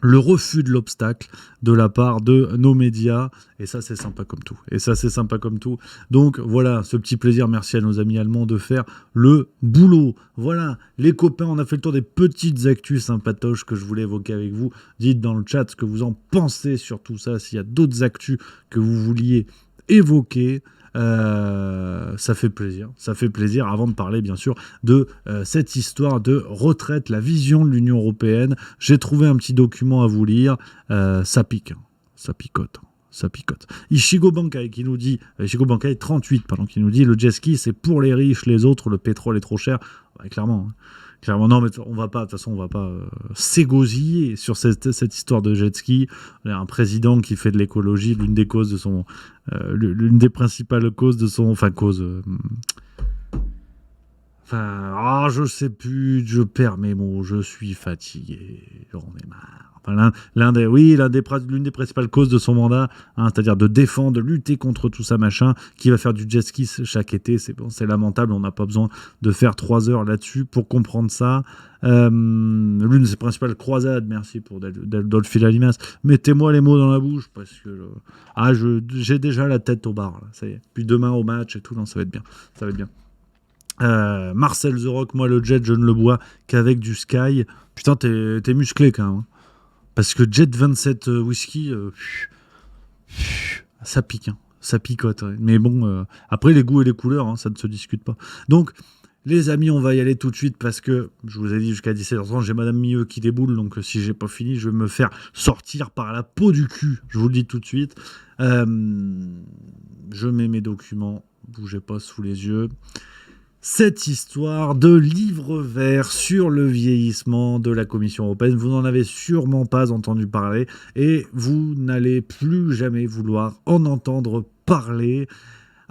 le refus de l'obstacle de la part de nos médias, et ça c'est sympa comme tout. Donc voilà, ce petit plaisir, merci à nos amis allemands de faire le boulot. Voilà, les copains, on a fait le tour des petites actus sympatoches que je voulais évoquer avec vous. Dites dans le chat ce que vous en pensez sur tout ça, s'il y a d'autres actus que vous vouliez évoquer. Ça fait plaisir avant de parler bien sûr de cette histoire de retraite, la vision de l'Union européenne. J'ai trouvé un petit document à vous lire, ça pique, ça picote. Ishigo Bankai qui nous dit, Ishigo Bankai 38 pardon, qui nous dit le jet ski c'est pour les riches, les autres le pétrole est trop cher. Ouais, clairement, non, mais on va pas s'égosiller sur cette histoire de jet ski. Il y a un président qui fait de l'écologie l'une des causes de son, l'une des principales causes de son, je sais plus, je perds mes mots, je suis fatigué, j'en ai marre. Enfin, l'une des principales causes de son mandat, hein, c'est-à-dire de défendre, de lutter contre tout ça, machin, qui va faire du jet ski chaque été, c'est lamentable, on n'a pas besoin de faire 3 heures là-dessus pour comprendre ça. L'une de ses principales croisades, merci pour Dolphy Lalimas, mettez-moi les mots dans la bouche, parce que j'ai déjà la tête au bar, là, ça y est. Puis demain au match et tout, non, ça va être bien. Marcel The Rock, moi le jet je ne le bois qu'avec du Sky. Putain, t'es musclé quand même, hein. Parce que Jet 27 whisky, ça pique, hein, ça picote. Ouais. Mais bon, après les goûts et les couleurs, hein, ça ne se discute pas. Donc, les amis, on va y aller tout de suite parce que, je vous ai dit jusqu'à 17h30, j'ai Madame Mieux qui déboule. Donc, si j'ai pas fini, je vais me faire sortir par la peau du cul. Je vous le dis tout de suite. Je mets mes documents, bougez pas sous les yeux. Cette histoire de livre vert sur le vieillissement de la Commission européenne, vous n'en avez sûrement pas entendu parler et vous n'allez plus jamais vouloir en entendre parler.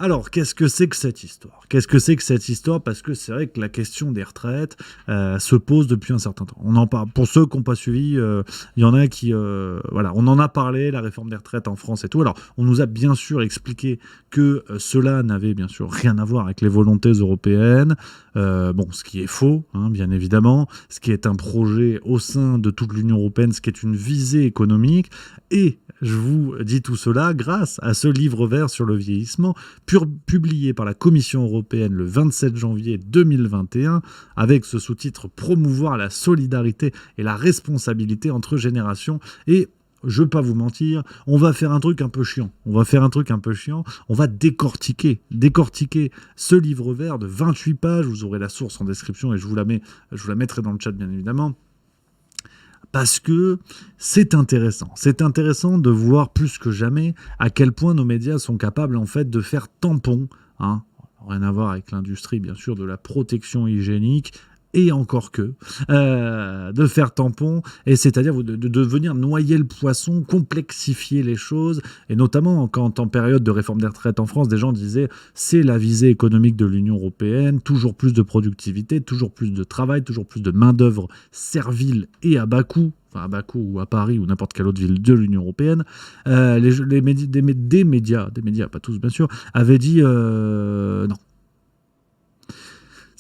Alors, qu'est-ce que c'est que cette histoire? Qu'est-ce que c'est que cette histoire? Parce que c'est vrai que la question des retraites se pose depuis un certain temps. On en parle. Pour ceux qui n'ont pas suivi, il y en a qui... voilà, on en a parlé, la réforme des retraites en France et tout. Alors, on nous a bien sûr expliqué que cela n'avait bien sûr rien à voir avec les volontés européennes. Bon, ce qui est faux, hein, bien évidemment. Ce qui est un projet au sein de toute l'Union européenne, ce qui est une visée économique. Et je vous dis tout cela grâce à ce livre vert sur le vieillissement, publié par la Commission européenne le 27 janvier 2021, avec ce sous-titre « Promouvoir la solidarité et la responsabilité entre générations ». Et je ne vais pas vous mentir, on va faire un truc un peu chiant. On va décortiquer ce livre vert de 28 pages. Vous aurez la source en description et je vous la mettrai dans le chat, bien évidemment. Parce que c'est intéressant. C'est intéressant de voir plus que jamais à quel point nos médias sont capables en fait de faire tampon, hein, rien à voir avec l'industrie bien sûr de la protection hygiénique, et encore que, de faire tampon, et c'est-à-dire de venir noyer le poisson, complexifier les choses, et notamment quand en période de réforme des retraites en France, des gens disaient c'est la visée économique de l'Union européenne, toujours plus de productivité, toujours plus de travail, toujours plus de main-d'œuvre servile et à bas coût, enfin à Bakou ou à Paris ou n'importe quelle autre ville de l'Union européenne, des médias, pas tous bien sûr, avaient dit non.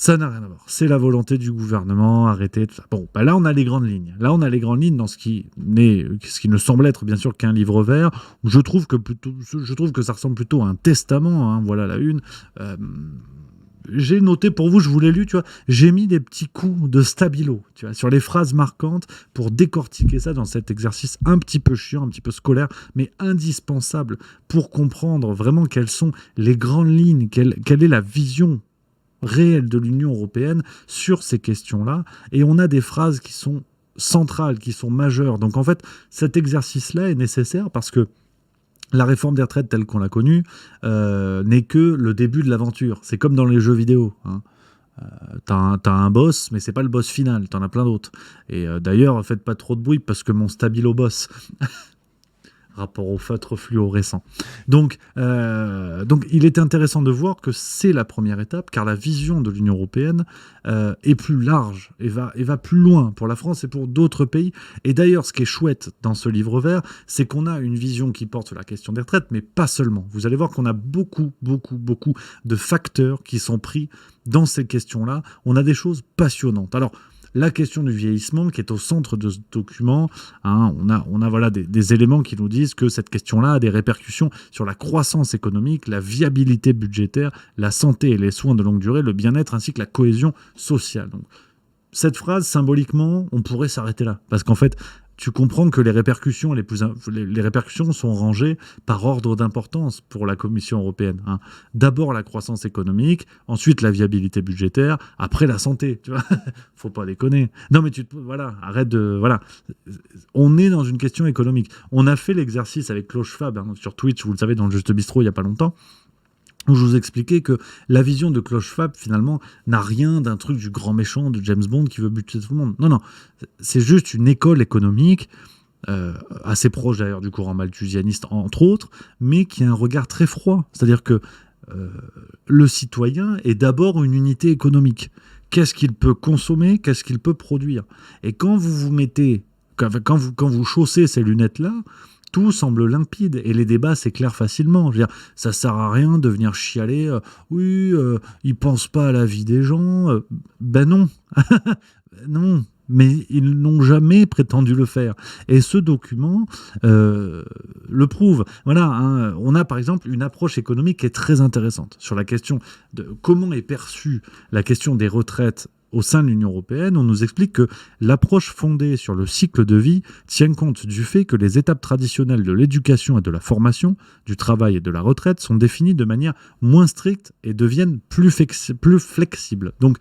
Ça n'a rien à voir. C'est la volonté du gouvernement, arrêtez tout ça. Bon, bah là, on a les grandes lignes. Là, on a les grandes lignes dans ce qui ne semble être, bien sûr, qu'un livre vert. Je trouve que ça ressemble plutôt à un testament. Hein, voilà la une. J'ai noté pour vous, je vous l'ai lu, tu vois. J'ai mis des petits coups de stabilo, tu vois, sur les phrases marquantes pour décortiquer ça dans cet exercice un petit peu chiant, un petit peu scolaire, mais indispensable pour comprendre vraiment quelles sont les grandes lignes, quelle est la vision réelle de l'Union européenne sur ces questions-là, et on a des phrases qui sont centrales, qui sont majeures. Donc en fait, cet exercice-là est nécessaire parce que la réforme des retraites telle qu'on l'a connue n'est que le début de l'aventure. C'est comme dans les jeux vidéo, hein. T'as un boss, mais c'est pas le boss final, t'en as plein d'autres. Et d'ailleurs, faites pas trop de bruit parce que mon stabilo boss... rapport au feutre fluorescent. Donc, il est intéressant de voir que c'est la première étape, car la vision de l'Union européenne est plus large et va plus loin pour la France et pour d'autres pays. Et d'ailleurs, ce qui est chouette dans ce livre vert, c'est qu'on a une vision qui porte sur la question des retraites, mais pas seulement. Vous allez voir qu'on a beaucoup de facteurs qui sont pris dans ces questions-là. On a des choses passionnantes. Alors, la question du vieillissement qui est au centre de ce document, hein, on a voilà, des éléments qui nous disent que cette question-là a des répercussions sur la croissance économique, la viabilité budgétaire, la santé et les soins de longue durée, le bien-être ainsi que la cohésion sociale. Donc, cette phrase, symboliquement, on pourrait s'arrêter là. Parce qu'en fait, tu comprends que les répercussions sont rangées par ordre d'importance pour la Commission européenne, hein. D'abord la croissance économique, ensuite la viabilité budgétaire, après la santé. Tu vois, faut pas déconner. Non mais arrête de voilà. On est dans une question économique. On a fait l'exercice avec Klaus Schwab, hein, sur Twitch, vous le savez, dans le Juste Bistrot il y a pas longtemps, où je vous expliquais que la vision de Klaus Schwab, finalement, n'a rien d'un truc du grand méchant de James Bond qui veut buter tout le monde. Non, c'est juste une école économique, assez proche d'ailleurs du courant malthusianiste, entre autres, mais qui a un regard très froid. C'est-à-dire que le citoyen est d'abord une unité économique. Qu'est-ce qu'il peut consommer? Qu'est-ce qu'il peut produire? Et quand vous chaussez ces lunettes-là, tout semble limpide et les débats s'éclairent facilement. Je veux dire, ça sert à rien de venir chialer. Ils pensent pas à la vie des gens. Ben non, non. Mais ils n'ont jamais prétendu le faire. Et ce document le prouve. Voilà, hein, on a par exemple une approche économique qui est très intéressante sur la question de comment est perçue la question des retraites au sein de l'Union européenne. On nous explique que l'approche fondée sur le cycle de vie tient compte du fait que les étapes traditionnelles de l'éducation et de la formation, du travail et de la retraite sont définies de manière moins stricte et deviennent plus flexibles. Donc,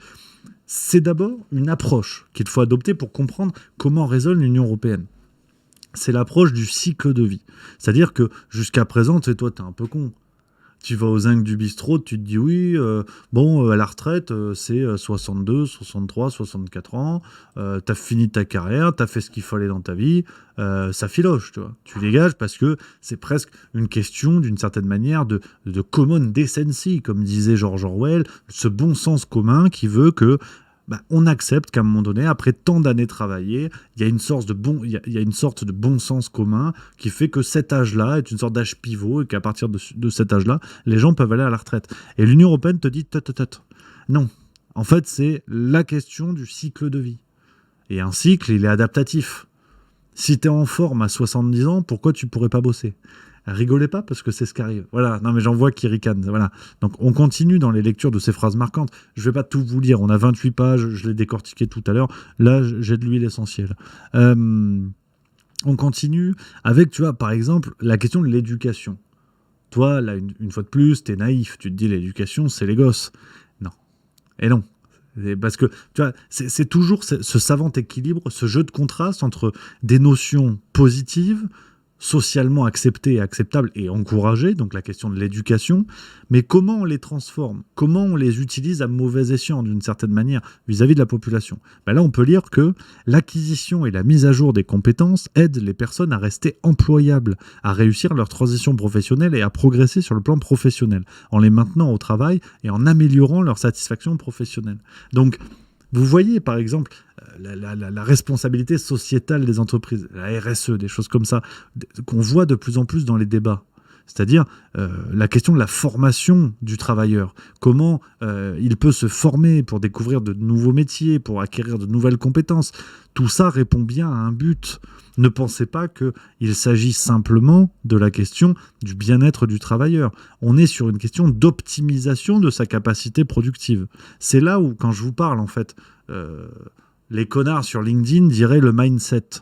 c'est d'abord une approche qu'il faut adopter pour comprendre comment raisonne l'Union européenne. C'est l'approche du cycle de vie. C'est-à-dire que jusqu'à présent, tu sais, toi, t'es un peu con. Tu vas aux zinc du bistrot, tu te dis oui, bon, à la retraite, c'est 62, 63, 64 ans, t'as fini ta carrière, t'as fait ce qu'il fallait dans ta vie, ça filoche, tu vois. Tu dégages parce que c'est presque une question, d'une certaine manière, de common decency, comme disait George Orwell, ce bon sens commun qui veut que on accepte qu'à un moment donné, après tant d'années travaillées, il y a une sorte de bon sens commun qui fait que cet âge-là est une sorte d'âge pivot et qu'à partir de cet âge-là, les gens peuvent aller à la retraite. Et l'Union européenne te dit non. En fait, c'est la question du cycle de vie. Et un cycle, il est adaptatif. Si tu es en forme à 70 ans, pourquoi tu pourrais pas bosser ? Rigolez pas parce que c'est ce qui arrive. Voilà, non mais j'en vois qui ricanent. Voilà. Donc on continue dans les lectures de ces phrases marquantes. Je vais pas tout vous lire, on a 28 pages, je l'ai décortiqué tout à l'heure. Là, j'ai de lui l'essentiel. On continue avec, tu vois, par exemple, la question de l'éducation. Toi, là, une fois de plus, t'es naïf. Tu te dis l'éducation, c'est les gosses. Non. Et non. Parce que, tu vois, c'est toujours ce savant équilibre, ce jeu de contraste entre des notions positives, socialement acceptées et acceptables et encouragées, donc la question de l'éducation, mais comment on les transforme, comment on les utilise à mauvais escient d'une certaine manière vis-à-vis de la population. Là, on peut lire que l'acquisition et la mise à jour des compétences aident les personnes à rester employables, à réussir leur transition professionnelle et à progresser sur le plan professionnel, en les maintenant au travail et en améliorant leur satisfaction professionnelle. Donc, vous voyez, par exemple, la responsabilité sociétale des entreprises, la RSE, des choses comme ça, qu'on voit de plus en plus dans les débats. C'est-à-dire la question de la formation du travailleur. Comment il peut se former pour découvrir de nouveaux métiers, pour acquérir de nouvelles compétences. Tout ça répond bien à un but. Ne pensez pas qu'il s'agit simplement de la question du bien-être du travailleur. On est sur une question d'optimisation de sa capacité productive. C'est là où, quand je vous parle, en fait, les connards sur LinkedIn diraient le mindset.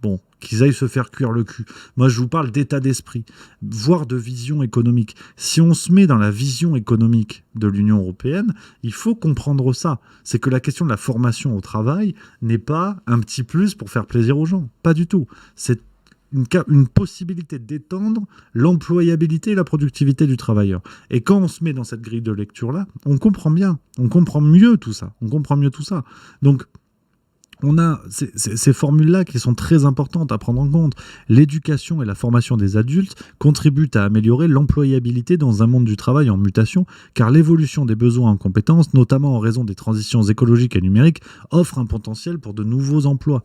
Bon, qu'ils aillent se faire cuire le cul. Moi, je vous parle d'état d'esprit, voire de vision économique. Si on se met dans la vision économique de l'Union européenne, il faut comprendre ça. C'est que la question de la formation au travail n'est pas un petit plus pour faire plaisir aux gens. Pas du tout. C'est une possibilité d'étendre l'employabilité et la productivité du travailleur. Et quand on se met dans cette grille de lecture-là, on comprend bien, on comprend mieux tout ça. Donc, on a ces formules-là qui sont très importantes à prendre en compte. L'éducation et la formation des adultes contribuent à améliorer l'employabilité dans un monde du travail en mutation, car l'évolution des besoins en compétences, notamment en raison des transitions écologiques et numériques, offre un potentiel pour de nouveaux emplois.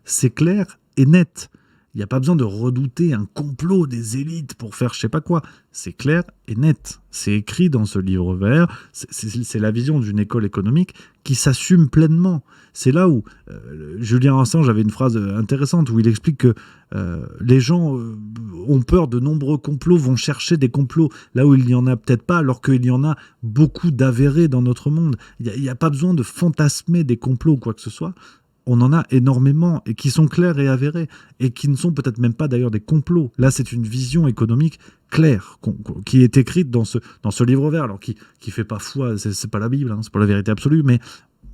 C'est clair et net. Il n'y a pas besoin de redouter un complot des élites pour faire je sais pas quoi. C'est clair et net. C'est écrit dans ce livre vert. C'est la vision d'une école économique qui s'assume pleinement. C'est là où Julien Assange avait une phrase intéressante où il explique que les gens ont peur de nombreux complots, vont chercher des complots là où il n'y en a peut-être pas, alors qu'il y en a beaucoup d'avérés dans notre monde. Il n'y a pas besoin de fantasmer des complots ou quoi que ce soit. On en a énormément et qui sont clairs et avérés et qui ne sont peut-être même pas d'ailleurs des complots. Là, c'est une vision économique claire qui est écrite dans ce livre vert, alors qui fait pas foi, c'est pas la Bible, hein, c'est pas la vérité absolue, mais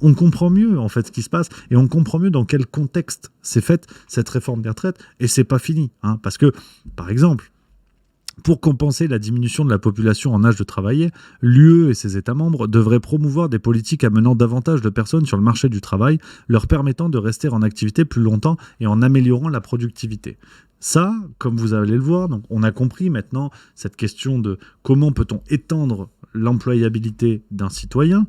on comprend mieux en fait ce qui se passe et on comprend mieux dans quel contexte s'est faite cette réforme des retraites et c'est pas fini, hein, parce que par exemple, pour compenser la diminution de la population en âge de travailler, l'UE et ses États membres devraient promouvoir des politiques amenant davantage de personnes sur le marché du travail, leur permettant de rester en activité plus longtemps et en améliorant la productivité. Ça, comme vous allez le voir, donc on a compris maintenant cette question de comment peut-on étendre l'employabilité d'un citoyen.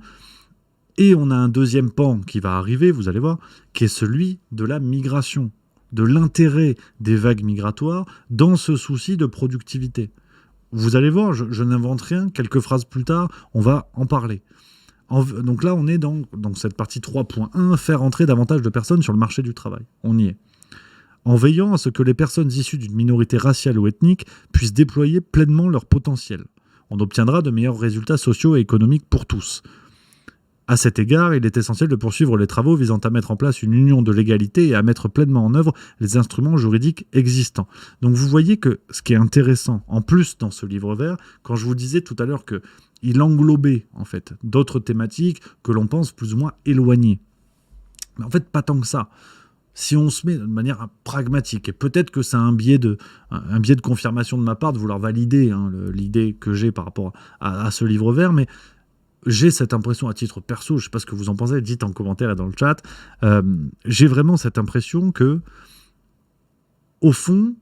Et on a un deuxième pan qui va arriver, vous allez voir, qui est celui de la migration, de l'intérêt des vagues migratoires dans ce souci de productivité. Vous allez voir, je n'invente rien, quelques phrases plus tard, on va en parler. Donc là, on est dans cette partie 3.1, faire entrer davantage de personnes sur le marché du travail. On y est. En veillant à ce que les personnes issues d'une minorité raciale ou ethnique puissent déployer pleinement leur potentiel. On obtiendra de meilleurs résultats sociaux et économiques pour tous. À cet égard, il est essentiel de poursuivre les travaux visant à mettre en place une union de l'égalité et à mettre pleinement en œuvre les instruments juridiques existants. Donc vous voyez que ce qui est intéressant, en plus dans ce livre vert, quand je vous disais tout à l'heure qu'il englobait en fait d'autres thématiques que l'on pense plus ou moins éloignées. Mais en fait, pas tant que ça. si on se met de manière pragmatique, et peut-être que c'est un biais de confirmation de ma part de vouloir valider l'idée que j'ai par rapport à ce livre vert, mais j'ai cette impression à titre perso, je ne sais pas ce que vous en pensez, dites en commentaire et dans le chat, j'ai vraiment cette impression que, au fond,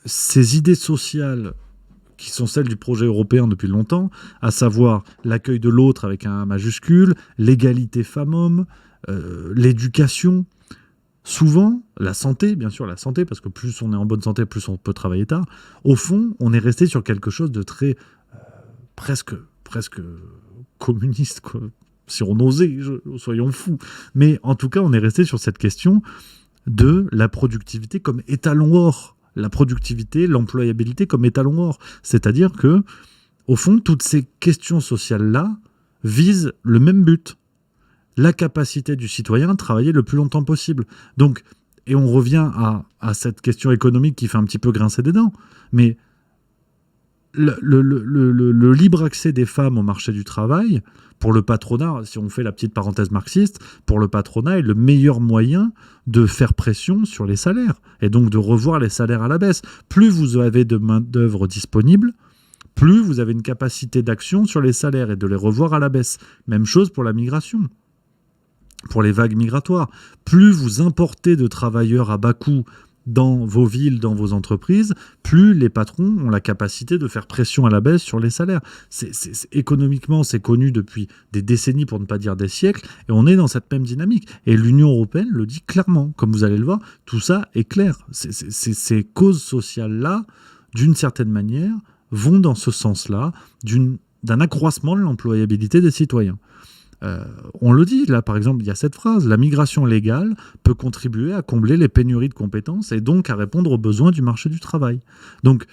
ces idées sociales qui sont celles du projet européen depuis longtemps, à savoir l'accueil de l'autre avec un majuscule, l'égalité femmes-hommes, l'éducation, souvent la santé, bien sûr la santé, parce que plus on est en bonne santé, plus on peut travailler tard. Au fond, on est resté sur quelque chose de très presque communiste, quoi. Si on osait, soyons fous. Mais en tout cas, on est resté sur cette question de la productivité comme étalon or. La productivité, l'employabilité comme étalon or. C'est-à-dire que, au fond, toutes ces questions sociales-là visent le même but. La capacité du citoyen à travailler le plus longtemps possible. Donc, et on revient à cette question économique qui fait un petit peu grincer des dents. Mais le libre accès des femmes au marché du travail, pour le patronat, si on fait la petite parenthèse marxiste, pour le patronat est le meilleur moyen de faire pression sur les salaires, et donc de revoir les salaires à la baisse. Plus vous avez de main-d'œuvre disponible, plus vous avez une capacité d'action sur les salaires et de les revoir à la baisse. Même chose pour la migration, pour les vagues migratoires. Plus vous importez de travailleurs à bas coût dans vos villes, dans vos entreprises, plus les patrons ont la capacité de faire pression à la baisse sur les salaires. Économiquement, c'est connu depuis des décennies, pour ne pas dire des siècles, et on est dans cette même dynamique. Et l'Union européenne le dit clairement. Comme vous allez le voir, tout ça est clair. Ces causes sociales-là, d'une certaine manière, vont dans ce sens-là, d'un accroissement de l'employabilité des citoyens. On le dit, là par exemple, il y a cette phrase, la migration légale peut contribuer à combler les pénuries de compétences et donc à répondre aux besoins du marché du travail. Donc,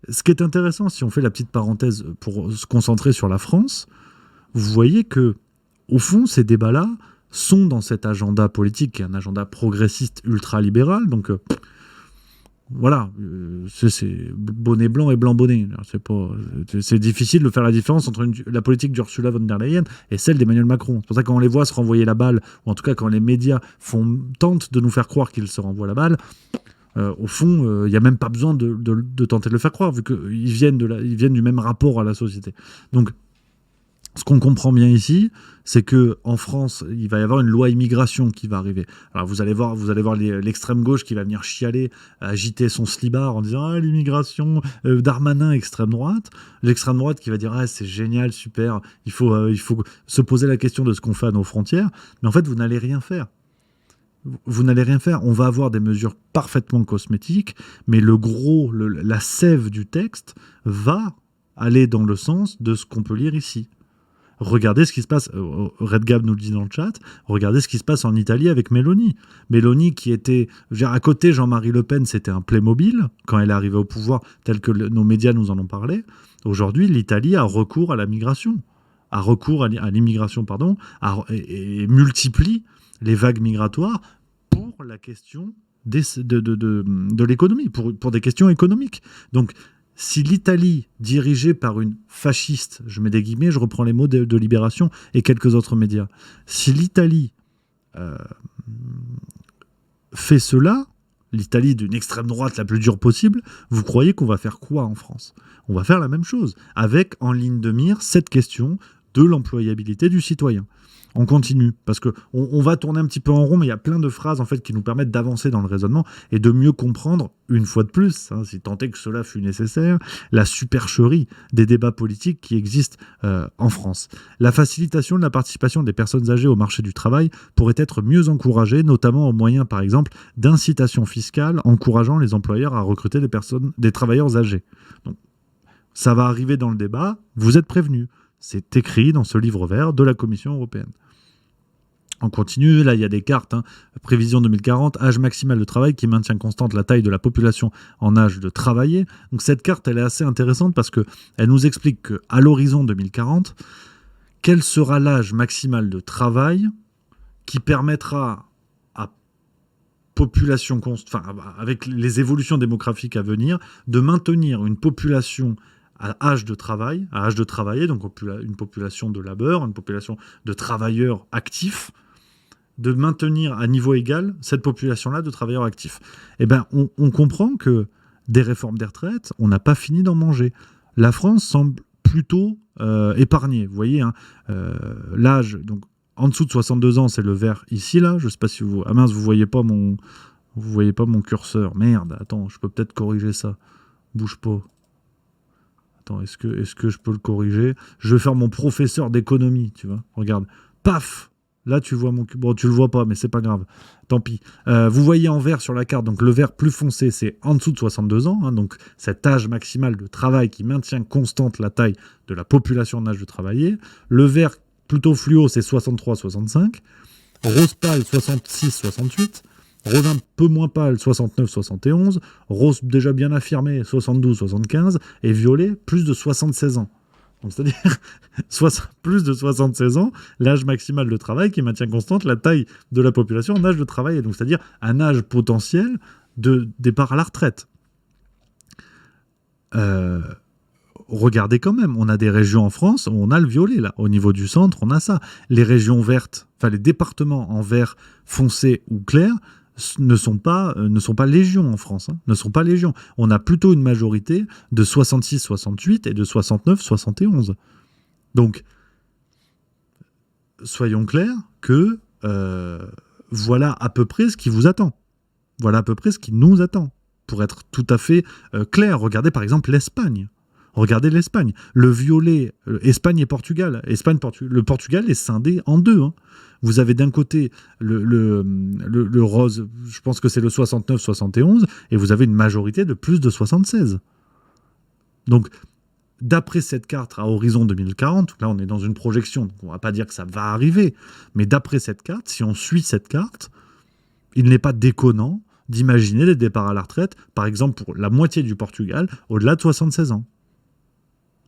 ce qui est intéressant, si on fait la petite parenthèse pour se concentrer sur la France, vous voyez que, au fond, ces débats-là sont dans cet agenda politique, qui est un agenda progressiste ultra-libéral, donc voilà, c'est bonnet blanc et blanc bonnet. C'est difficile de faire la différence entre la politique d'Ursula von der Leyen et celle d'Emmanuel Macron. C'est pour ça que quand on les voit se renvoyer la balle, ou en tout cas quand les médias tentent de nous faire croire qu'ils se renvoient la balle, au fond, il n'y a même pas besoin de tenter de le faire croire, vu qu'ils viennent du même rapport à la société. Donc, ce qu'on comprend bien ici, c'est qu'en France, il va y avoir une loi immigration qui va arriver. Alors vous allez voir l'extrême gauche qui va venir chialer, agiter son slibard en disant « Ah, l'immigration, Darmanin, extrême droite ». L'extrême droite qui va dire « Ah, c'est génial, super, il faut se poser la question de ce qu'on fait à nos frontières ». Mais en fait, vous n'allez rien faire. Vous n'allez rien faire. On va avoir des mesures parfaitement cosmétiques, mais la sève du texte va aller dans le sens de ce qu'on peut lire ici. Regardez ce qui se passe, Red Gab nous le dit dans le chat, regardez ce qui se passe en Italie avec Meloni. Meloni qui était, à côté Jean-Marie Le Pen, c'était un Playmobil quand elle est arrivée au pouvoir, tel que nos médias nous en ont parlé. Aujourd'hui, l'Italie a recours à la migration, et multiplie les vagues migratoires pour la question de l'économie, pour des questions économiques. Donc, si l'Italie, dirigée par une fasciste, je mets des guillemets, je reprends les mots de Libération et quelques autres médias, si l'Italie fait cela, l'Italie d'une extrême droite la plus dure possible, vous croyez qu'on va faire quoi en France ? On va faire la même chose, avec en ligne de mire cette question de l'employabilité du citoyen. On continue, parce qu'on va tourner un petit peu en rond, mais il y a plein de phrases en fait, qui nous permettent d'avancer dans le raisonnement et de mieux comprendre, une fois de plus, si tant est que cela fût nécessaire, la supercherie des débats politiques qui existent en France. La facilitation de la participation des personnes âgées au marché du travail pourrait être mieux encouragée, notamment au moyen, par exemple, d'incitations fiscales encourageant les employeurs à recruter des travailleurs âgés. Donc, ça va arriver dans le débat, vous êtes prévenus. C'est écrit dans ce livre vert de la Commission européenne. On continue, là il y a des cartes, prévision 2040, âge maximal de travail qui maintient constante la taille de la population en âge de travailler. Donc cette carte, elle est assez intéressante parce qu'elle nous explique qu'à l'horizon 2040, quel sera l'âge maximal de travail qui permettra à population, avec les évolutions démographiques à venir, de maintenir une population à âge de travailler, donc une population de labeur, une population de travailleurs actifs, de maintenir à niveau égal cette population-là de travailleurs actifs. Eh bien, on comprend que des réformes des retraites, on n'a pas fini d'en manger. La France semble plutôt épargnée. Vous voyez, hein, l'âge, donc en dessous de 62 ans, c'est le vert ici, là. Je ne sais pas si vous... Ah mince, vous voyez pas mon curseur. Merde, attends, je peux peut-être corriger ça. Bouge pas. Attends, est-ce que je peux le corriger? Je vais faire mon professeur d'économie, tu vois. Regarde. Paf! Là, tu vois mon... Bon, tu le vois pas, mais c'est pas grave. Tant pis. Vous voyez en vert sur la carte, donc le vert plus foncé, c'est en dessous de 62 ans. Hein, donc, cet âge maximal de travail qui maintient constante la taille de la population en âge de travailler. Le vert plutôt fluo, c'est 63-65. Rose pâle, 66-68. Rose un peu moins pâle, 69-71. Rose déjà bien affirmé, 72-75. Et violet, plus de 76 ans. Donc, c'est-à-dire plus de 76 ans, l'âge maximal de travail qui maintient constante la taille de la population en âge de travail. Donc, c'est-à-dire un âge potentiel de départ à la retraite. Regardez quand même, on a des régions en France où on a le violet, là. Au niveau du centre, on a ça. Les régions vertes, enfin les départements en vert foncé ou clair, ne sont pas légion en France, hein, ne sont pas légion. On a plutôt une majorité de 66-68 et de 69-71. Donc, soyons clairs que voilà à peu près ce qui vous attend. Voilà à peu près ce qui nous attend. Pour être tout à fait clair, regardez par exemple l'Espagne. Regardez l'Espagne. Le violet, Espagne et Portugal. Le Portugal est scindé en deux. Hein. Vous avez d'un côté le rose, je pense que c'est le 69-71, et vous avez une majorité de plus de 76. Donc, d'après cette carte à horizon 2040, là on est dans une projection, donc on ne va pas dire que ça va arriver, mais d'après cette carte, si on suit cette carte, il n'est pas déconnant d'imaginer des départs à la retraite, par exemple pour la moitié du Portugal, au-delà de 76 ans.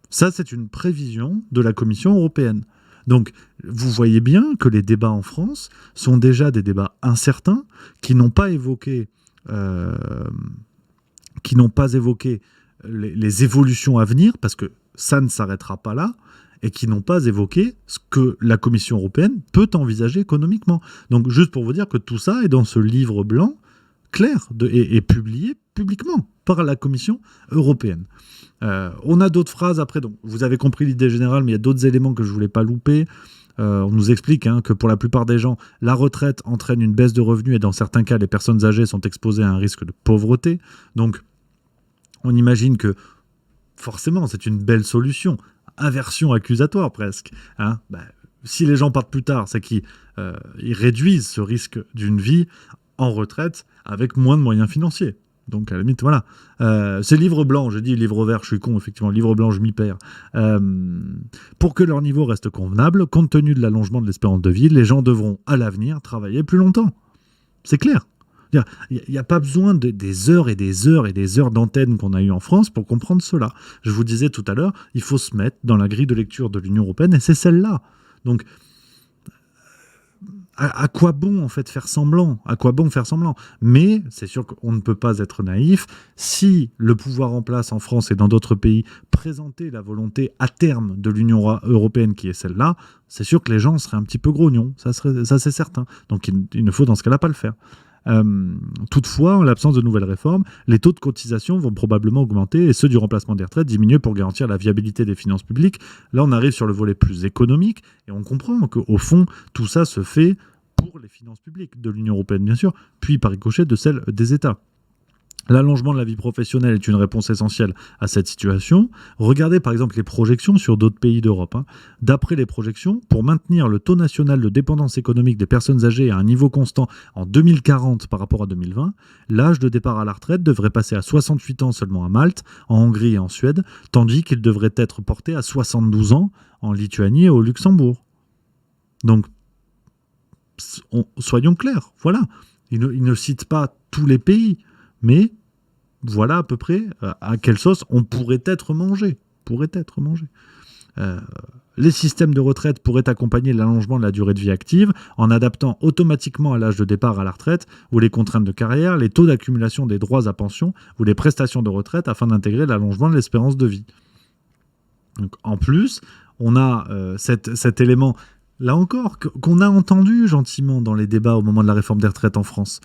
Ça, c'est une prévision de la Commission européenne. Donc, vous voyez bien que les débats en France sont déjà des débats incertains, qui n'ont pas évoqué les évolutions à venir, parce que ça ne s'arrêtera pas là, et qui n'ont pas évoqué ce que la Commission européenne peut envisager économiquement. Donc, juste pour vous dire que tout ça est dans ce livre blanc clair et publié publiquement par la Commission européenne. On a d'autres phrases après, donc vous avez compris l'idée générale, mais il y a d'autres éléments que je ne voulais pas louper. On nous explique que pour la plupart des gens, la retraite entraîne une baisse de revenus et dans certains cas, les personnes âgées sont exposées à un risque de pauvreté. Donc, on imagine que forcément, c'est une belle solution. Inversion accusatoire presque. Si les gens partent plus tard, c'est qu'ils réduisent ce risque d'une vie en retraite avec moins de moyens financiers. Donc, à la limite, voilà. C'est livre blanc, je dis livre vert, je suis con, effectivement. Livre blanc, je m'y perds. Pour que leur niveau reste convenable, compte tenu de l'allongement de l'espérance de vie, les gens devront, à l'avenir, travailler plus longtemps. C'est clair. Il n'y a pas besoin des heures et des heures et des heures d'antenne qu'on a eues en France pour comprendre cela. Je vous disais tout à l'heure, il faut se mettre dans la grille de lecture de l'Union européenne, et c'est celle-là. Donc, à quoi bon en fait faire semblant? À quoi bon faire semblant? Mais c'est sûr qu'on ne peut pas être naïf. Si le pouvoir en place en France et dans d'autres pays présentait la volonté à terme de l'Union européenne qui est celle-là, c'est sûr que les gens seraient un petit peu grognons. Ça c'est certain. Donc il ne faut dans ce cas-là pas le faire. Toutefois, en l'absence de nouvelles réformes, les taux de cotisation vont probablement augmenter et ceux du remplacement des retraites diminuer pour garantir la viabilité des finances publiques. Là, on arrive sur le volet plus économique et on comprend qu'au fond, tout ça se fait pour les finances publiques de l'Union européenne, bien sûr, puis par ricochet de celles des États. L'allongement de la vie professionnelle est une réponse essentielle à cette situation. Regardez par exemple les projections sur d'autres pays d'Europe. D'après les projections, pour maintenir le taux national de dépendance économique des personnes âgées à un niveau constant en 2040 par rapport à 2020, l'âge de départ à la retraite devrait passer à 68 ans seulement à Malte, en Hongrie et en Suède, tandis qu'il devrait être porté à 72 ans en Lituanie et au Luxembourg. Donc, soyons clairs, voilà. Il ne cite pas tous les pays, mais voilà à peu près à quelle sauce on pourrait être mangé. Les systèmes de retraite pourraient accompagner l'allongement de la durée de vie active en adaptant automatiquement à l'âge de départ à la retraite ou les contraintes de carrière, les taux d'accumulation des droits à pension ou les prestations de retraite afin d'intégrer l'allongement de l'espérance de vie. Donc, en plus, on a cet élément. là encore, qu'on a entendu gentiment dans les débats au moment de la réforme des retraites en France.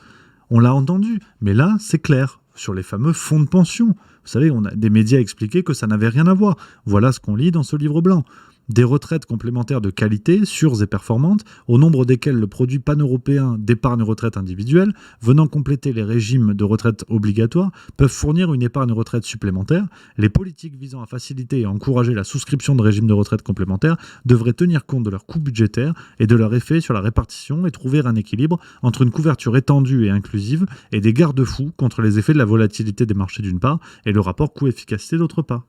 On l'a entendu, mais là, c'est clair, sur les fameux fonds de pension. Vous savez, on a des médias expliqué que ça n'avait rien à voir. Voilà ce qu'on lit dans ce livre blanc. Des retraites complémentaires de qualité, sûres et performantes, au nombre desquelles le produit pan-européen d'épargne retraite individuelle, venant compléter les régimes de retraite obligatoires, peuvent fournir une épargne retraite supplémentaire. Les politiques visant à faciliter et à encourager la souscription de régimes de retraite complémentaires devraient tenir compte de leurs coûts budgétaires et de leur effet sur la répartition et trouver un équilibre entre une couverture étendue et inclusive et des garde-fous contre les effets de la volatilité des marchés d'une part et le rapport coût-efficacité d'autre part.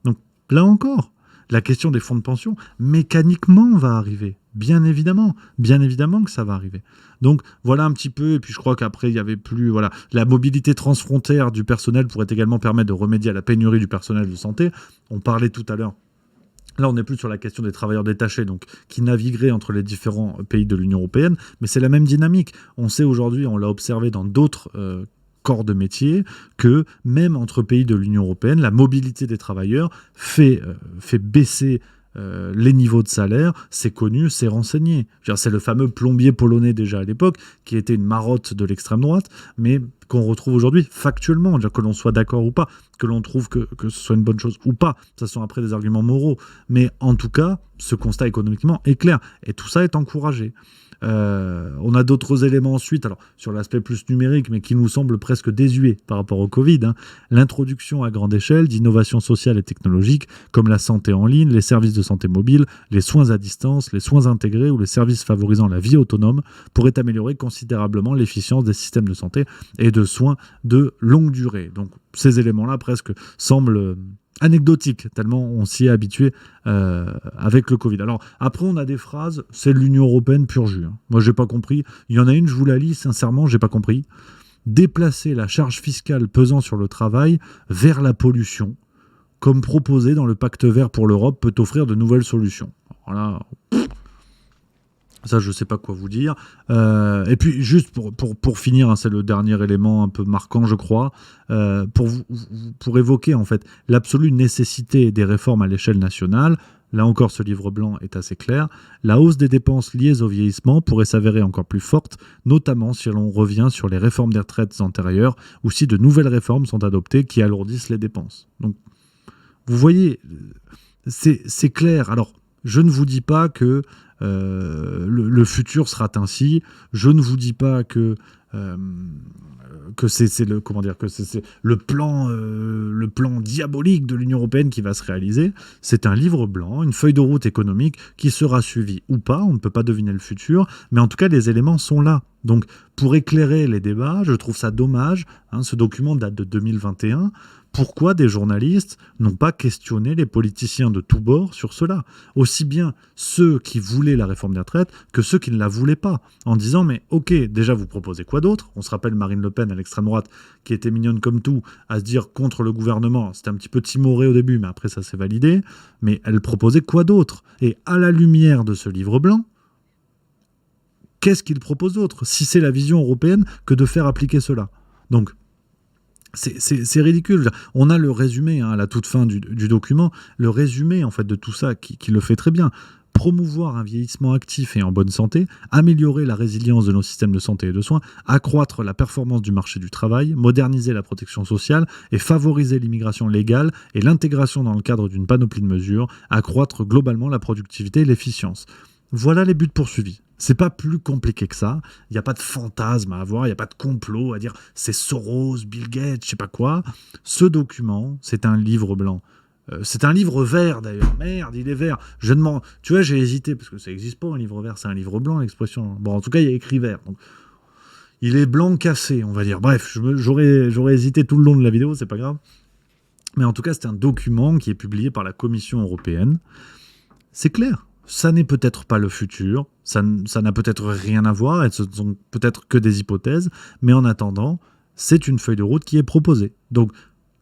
Donc là encore, la question des fonds de pension, mécaniquement, va arriver. Bien évidemment que ça va arriver. Donc, voilà un petit peu, et puis je crois qu'après, il y avait plus... Voilà, la mobilité transfrontière du personnel pourrait également permettre de remédier à la pénurie du personnel de santé. On parlait tout à l'heure. Là, on n'est plus sur la question des travailleurs détachés, donc qui navigueraient entre les différents pays de l'Union européenne, mais c'est la même dynamique. On sait aujourd'hui, on l'a observé dans d'autres corps de métier, que même entre pays de l'Union européenne, la mobilité des travailleurs fait baisser les niveaux de salaire, c'est connu, c'est renseigné. C'est le fameux plombier polonais déjà à l'époque, qui était une marotte de l'extrême droite, mais qu'on retrouve aujourd'hui factuellement, que l'on soit d'accord ou pas, que l'on trouve que ce soit une bonne chose ou pas, ça sont après des arguments moraux. Mais en tout cas, ce constat économiquement est clair, et tout ça est encouragé. On a d'autres éléments ensuite, alors sur l'aspect plus numérique, mais qui nous semble presque désuet par rapport au Covid. L'introduction à grande échelle d'innovations sociales et technologiques comme la santé en ligne, les services de santé mobile, les soins à distance, les soins intégrés ou les services favorisant la vie autonome pourraient améliorer considérablement l'efficience des systèmes de santé et de soins de longue durée. Donc ces éléments-là presque semblent anecdotique, tellement on s'y est habitué avec le Covid. Alors, après, on a des phrases, c'est l'Union européenne pur jus. Moi, j'ai pas compris. Il y en a une, je vous la lis, sincèrement, j'ai pas compris. Déplacer la charge fiscale pesant sur le travail vers la pollution, comme proposé dans le pacte vert pour l'Europe, peut offrir de nouvelles solutions. Voilà. Ça, je ne sais pas quoi vous dire. Et puis, juste pour finir, c'est le dernier élément un peu marquant, je crois, pour évoquer en fait l'absolue nécessité des réformes à l'échelle nationale. Là encore, ce livre blanc est assez clair. La hausse des dépenses liées au vieillissement pourrait s'avérer encore plus forte, notamment si l'on revient sur les réformes des retraites antérieures ou si de nouvelles réformes sont adoptées qui alourdissent les dépenses. Donc, vous voyez, c'est clair. Alors, je ne vous dis pas que le futur sera ainsi. Je ne vous dis pas que c'est le plan diabolique de l'Union européenne qui va se réaliser. C'est un livre blanc, une feuille de route économique qui sera suivie ou pas. On ne peut pas deviner le futur, mais en tout cas les éléments sont là. Donc pour éclairer les débats, je trouve ça dommage. Ce document date de 2021. Pourquoi des journalistes n'ont pas questionné les politiciens de tous bords sur cela? Aussi bien ceux qui voulaient la réforme des retraites que ceux qui ne la voulaient pas, en disant mais ok, déjà vous proposez quoi d'autre? On se rappelle Marine Le Pen à l'extrême droite, qui était mignonne comme tout, à se dire contre le gouvernement. C'était un petit peu timoré au début, mais après ça s'est validé. Mais elle proposait quoi d'autre? Et à la lumière de ce livre blanc, qu'est-ce qu'il propose d'autre, si c'est la vision européenne que de faire appliquer cela? Donc, c'est ridicule. On a le résumé à la toute fin du document, le résumé en fait de tout ça qui le fait très bien. Promouvoir un vieillissement actif et en bonne santé, améliorer la résilience de nos systèmes de santé et de soins, accroître la performance du marché du travail, moderniser la protection sociale et favoriser l'immigration légale et l'intégration dans le cadre d'une panoplie de mesures, accroître globalement la productivité et l'efficience. Voilà les buts poursuivis. C'est pas plus compliqué que ça. Il n'y a pas de fantasme à avoir, il n'y a pas de complot à dire c'est Soros, Bill Gates, je sais pas quoi. Ce document, c'est un livre blanc. C'est un livre vert d'ailleurs. Merde, il est vert. Tu vois, j'ai hésité parce que ça n'existe pas un livre vert, c'est un livre blanc l'expression. Bon, en tout cas, il y a écrit vert. Donc, il est blanc cassé, on va dire. Bref, j'aurais hésité tout le long de la vidéo, c'est pas grave. Mais en tout cas, c'est un document qui est publié par la Commission européenne. C'est clair. Ça n'est peut-être pas le futur, ça n'a peut-être rien à voir, et ce sont peut-être que des hypothèses, mais en attendant, c'est une feuille de route qui est proposée. Donc,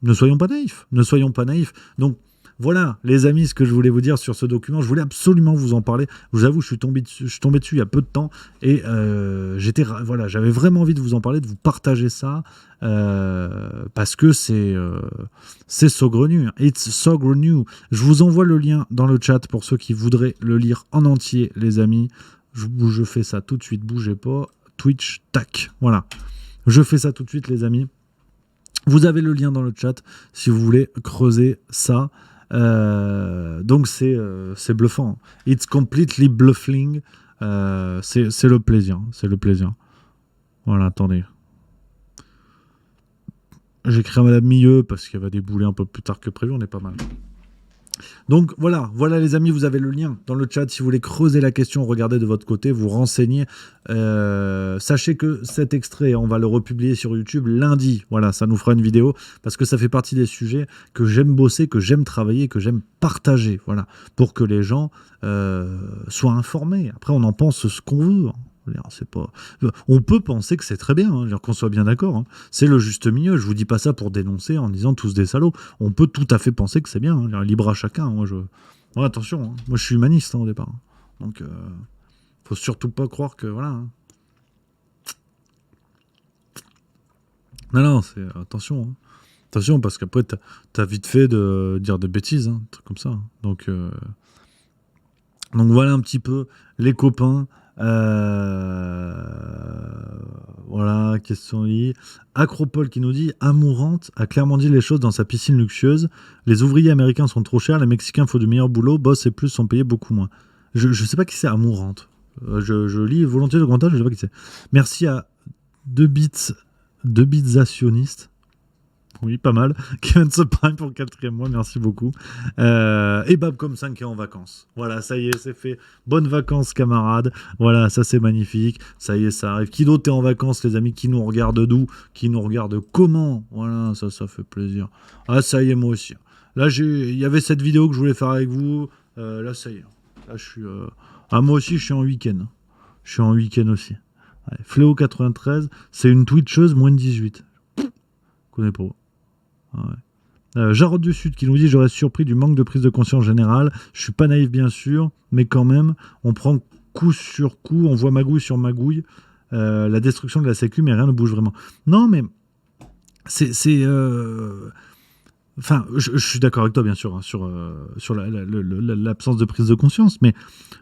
ne soyons pas naïfs. Donc, voilà, les amis, ce que je voulais vous dire sur ce document. Je voulais absolument vous en parler. Je vous avoue, je suis tombé dessus il y a peu de temps et j'avais vraiment envie de vous en parler, de vous partager ça parce que c'est saugrenu. It's saugrenu. Je vous envoie le lien dans le chat pour ceux qui voudraient le lire en entier, les amis. Je fais ça tout de suite, bougez pas. Twitch, tac, voilà. Je fais ça tout de suite, les amis. Vous avez le lien dans le chat si vous voulez creuser ça. Donc c'est bluffant. It's completely bluffing. C'est le plaisir. C'est le plaisir. Voilà, attendez. J'écris à Madame Milieu parce qu'elle va débouler un peu plus tard que prévu. On est pas mal. Donc voilà les amis, vous avez le lien dans le chat si vous voulez creuser la question, regardez de votre côté, vous renseignez. Sachez que cet extrait, on va le republier sur YouTube lundi. Voilà, ça nous fera une vidéo parce que ça fait partie des sujets que j'aime bosser, que j'aime travailler, que j'aime partager. Voilà, pour que les gens soient informés. Après, on en pense ce qu'on veut. C'est pas... On peut penser que c'est très bien, qu'on soit bien d'accord. Hein. C'est le juste milieu. Je vous dis pas ça pour dénoncer en disant tous des salauds. On peut tout à fait penser que c'est bien. Libre à chacun. Moi, attention, hein. Moi je suis humaniste au départ. Donc, faut surtout pas croire que voilà. Hein. Non, c'est attention. Hein. Attention parce qu'après t'as vite fait de dire des bêtises, un truc comme ça. Donc voilà un petit peu les copains. Voilà, question liée. Acropole qui nous dit Amourante a clairement dit les choses dans sa piscine luxueuse. Les ouvriers américains sont trop chers, les Mexicains font du meilleur boulot, boss et plus sont payés beaucoup moins. Je sais pas qui c'est Amourante. Je lis volontiers le commentaire, je sais pas qui c'est. Merci à 2 bitsationnistes. Oui, pas mal. Kevin Subprime pour le 4e mois, merci beaucoup. Et Babcom 5 qui est en vacances. Voilà, ça y est, c'est fait. Bonnes vacances, camarades. Voilà, ça c'est magnifique. Ça y est, ça arrive. Qui d'autre est en vacances, les amis? Qui nous regarde d'où? Qui nous regarde comment? Voilà, ça fait plaisir. Ah, ça y est, moi aussi. Là, il y avait cette vidéo que je voulais faire avec vous. Là, ça y est. Là, je suis... moi aussi, je suis en week-end. Je suis en week-end aussi. Ouais. Fléau 93, c'est une Twitcheuse moins de 18. Je connais pas. Ouais. Jarod du Sud qui nous dit j'aurais surpris du manque de prise de conscience générale. Je suis pas naïf bien sûr, mais quand même, on prend coup sur coup, on voit magouille sur magouille. La destruction de la sécu, mais rien ne bouge vraiment. Non, mais c'est enfin, je suis d'accord avec toi bien sûr hein, sur l'absence de prise de conscience, mais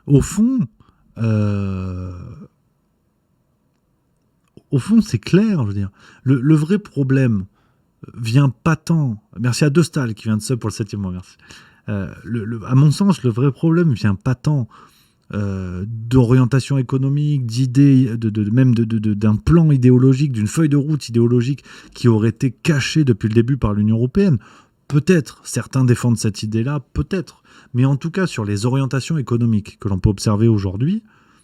au fond, c'est clair. Je veux dire, le vrai problème vient pas tant... Merci à Dostal qui vient de sub pour le 7e mois, merci. À mon sens, le vrai problème vient pas tant d'orientation économique, d'idées, même d'un plan idéologique, d'une feuille de route idéologique qui aurait été cachée depuis le début par l'Union européenne. Peut-être, certains défendent cette idée-là, peut-être. Mais en tout cas, sur les orientations économiques que l'on peut observer aujourd'hui,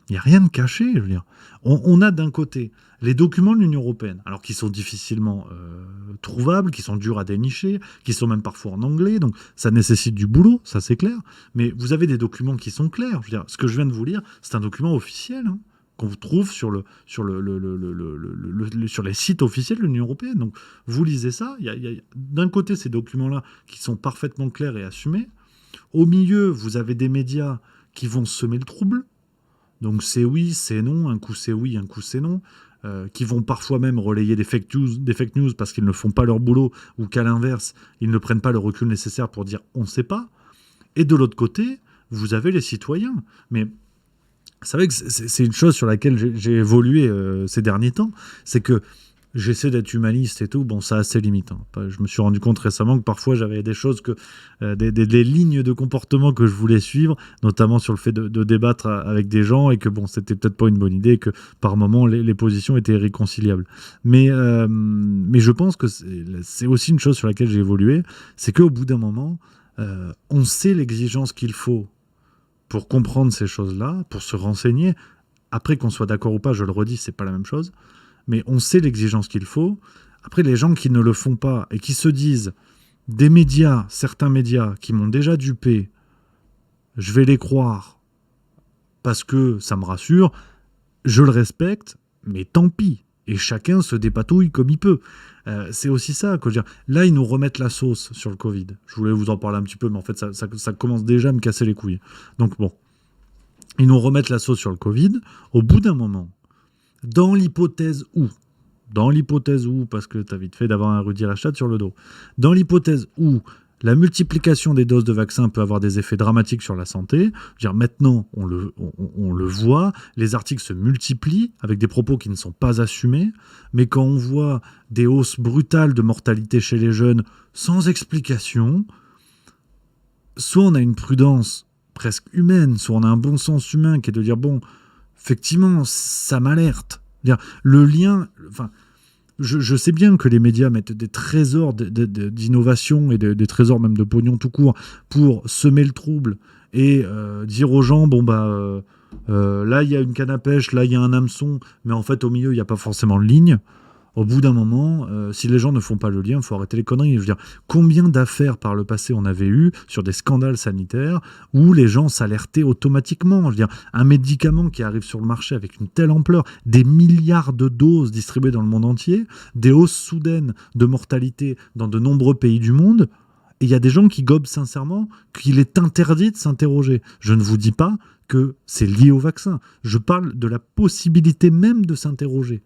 il n'y a rien de caché, je veux dire. On a d'un côté les documents de l'Union européenne, alors qui sont difficilement trouvables, qui sont durs à dénicher, qui sont même parfois en anglais, donc ça nécessite du boulot, ça c'est clair. Mais vous avez des documents qui sont clairs. Je veux dire, ce que je viens de vous lire, c'est un document officiel hein, qu'on vous trouve sur les sites officiels de l'Union européenne. Donc vous lisez ça, il y a d'un côté ces documents-là qui sont parfaitement clairs et assumés. Au milieu, vous avez des médias qui vont semer le trouble. Donc c'est oui, c'est non, un coup c'est oui, un coup c'est non, qui vont parfois même relayer des fake news parce qu'ils ne font pas leur boulot ou qu'à l'inverse, ils ne prennent pas le recul nécessaire pour dire on ne sait pas. Et de l'autre côté, vous avez les citoyens. Mais vous savez que c'est une chose sur laquelle j'ai évolué ces derniers temps, c'est que j'essaie d'être humaniste et tout, bon ça a ses limites. Hein. Je me suis rendu compte récemment que parfois j'avais des choses, des lignes de comportement que je voulais suivre, notamment sur le fait de débattre avec des gens et que bon c'était peut-être pas une bonne idée, que par moments les positions étaient irréconciliables. Mais je pense que c'est aussi une chose sur laquelle j'ai évolué, c'est qu'au bout d'un moment, on sait l'exigence qu'il faut pour comprendre ces choses-là, pour se renseigner. Après qu'on soit d'accord ou pas, je le redis, c'est pas la même chose. Mais on sait l'exigence qu'il faut. Après, les gens qui ne le font pas et qui se disent des médias, certains médias qui m'ont déjà dupé, je vais les croire parce que ça me rassure, je le respecte, mais tant pis. Et chacun se dépatouille comme il peut. C'est aussi ça. Quoi. Je veux dire, là, ils nous remettent la sauce sur le Covid. Je voulais vous en parler un petit peu, mais en fait, ça commence déjà à me casser les couilles. Donc bon, ils nous remettent la sauce sur le Covid. Au bout d'un moment, dans l'hypothèse où, parce que tu as vite fait d'avoir un Rudy Reichstadt sur le dos, dans l'hypothèse où la multiplication des doses de vaccins peut avoir des effets dramatiques sur la santé. Je veux dire, maintenant, on le voit, les articles se multiplient avec des propos qui ne sont pas assumés, mais quand on voit des hausses brutales de mortalité chez les jeunes sans explication, soit on a une prudence presque humaine, soit on a un bon sens humain qui est de dire, bon, effectivement, ça m'alerte. Le lien... Enfin, je sais bien que les médias mettent des trésors d'innovation et des trésors même de pognon tout court pour semer le trouble et dire aux gens, bon là il y a une canne à pêche, là il y a un hameçon, mais en fait au milieu il n'y a pas forcément de ligne. Au bout d'un moment, si les gens ne font pas le lien, il faut arrêter les conneries. Je veux dire, combien d'affaires par le passé on avait eu sur des scandales sanitaires où les gens s'alertaient automatiquement. Je veux dire, un médicament qui arrive sur le marché avec une telle ampleur, des milliards de doses distribuées dans le monde entier, des hausses soudaines de mortalité dans de nombreux pays du monde, et il y a des gens qui gobent sincèrement qu'il est interdit de s'interroger. Je ne vous dis pas que c'est lié au vaccin. Je parle de la possibilité même de s'interroger.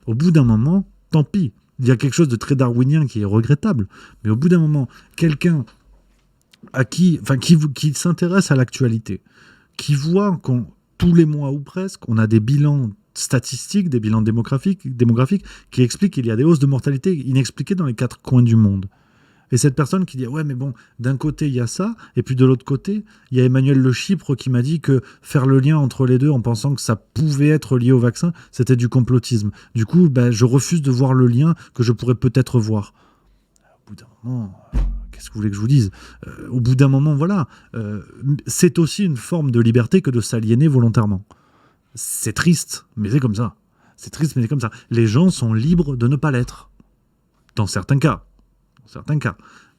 Au bout d'un moment, tant pis. Il y a quelque chose de très darwinien qui est regrettable. Mais au bout d'un moment, quelqu'un qui s'intéresse à l'actualité, qui voit tous les mois ou presque, on a des bilans statistiques, des bilans démographiques qui expliquent qu'il y a des hausses de mortalité inexpliquées dans les 4 coins du monde. Et cette personne qui dit « Ouais, mais bon, d'un côté, il y a ça, et puis de l'autre côté, il y a Emmanuel Le Chypre qui m'a dit que faire le lien entre les deux en pensant que ça pouvait être lié au vaccin, c'était du complotisme. Du coup, je refuse de voir le lien que je pourrais peut-être voir. » Au bout d'un moment, qu'est-ce que vous voulez que je vous dise ? Au bout d'un moment, voilà. C'est aussi une forme de liberté que de s'aliéner volontairement. C'est triste, mais c'est comme ça. C'est triste, mais c'est comme ça. Les gens sont libres de ne pas l'être. Dans certains cas.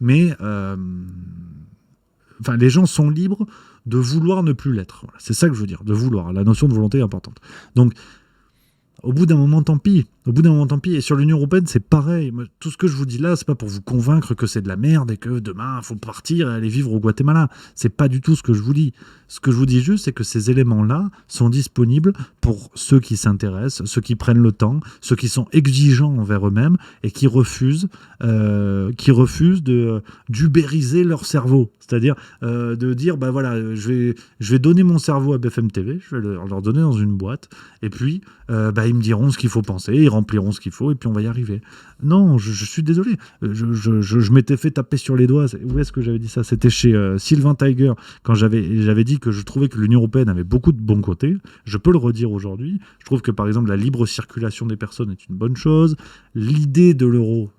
Mais les gens sont libres de vouloir ne plus l'être. Voilà, c'est ça que je veux dire, de vouloir. La notion de volonté est importante. Donc, au bout d'un moment, tant pis. Et sur l'Union européenne, c'est pareil. Tout ce que je vous dis là, c'est pas pour vous convaincre que c'est de la merde et que demain, il faut partir et aller vivre au Guatemala. C'est pas du tout ce que je vous dis. Ce que je vous dis juste, c'est que ces éléments-là sont disponibles pour ceux qui s'intéressent, ceux qui prennent le temps, ceux qui sont exigeants envers eux-mêmes et qui refusent d'ubériser leur cerveau. C'est-à-dire de dire, je vais donner mon cerveau à BFM TV, je vais leur donner dans une boîte, et puis ils me diront ce qu'il faut penser, ils rempliront ce qu'il faut, et puis on va y arriver. Non, je suis désolé. Je m'étais fait taper sur les doigts. Où est-ce que j'avais dit ça ? C'était chez Sylvain Tiger, quand j'avais dit que je trouvais que l'Union européenne avait beaucoup de bons côtés. Je peux le redire aujourd'hui. Je trouve que, par exemple, la libre circulation des personnes est une bonne chose. L'idée de l'euro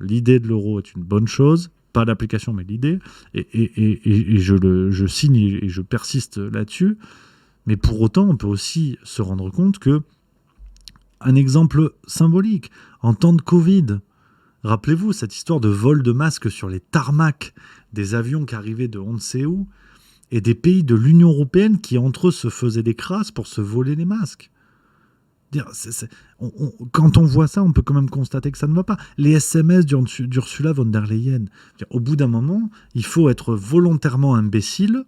est une bonne chose. Pas l'application, mais l'idée. Et je signe et je persiste là-dessus. Mais pour autant, on peut aussi se rendre compte que un exemple symbolique, en temps de Covid, rappelez-vous cette histoire de vol de masques sur les tarmacs des avions qui arrivaient de on ne sait où, et des pays de l'Union européenne qui entre eux se faisaient des crasses pour se voler les masques. Quand on voit ça, on peut quand même constater que ça ne va pas. Les SMS d'Ursula von der Leyen, au bout d'un moment, il faut être volontairement imbécile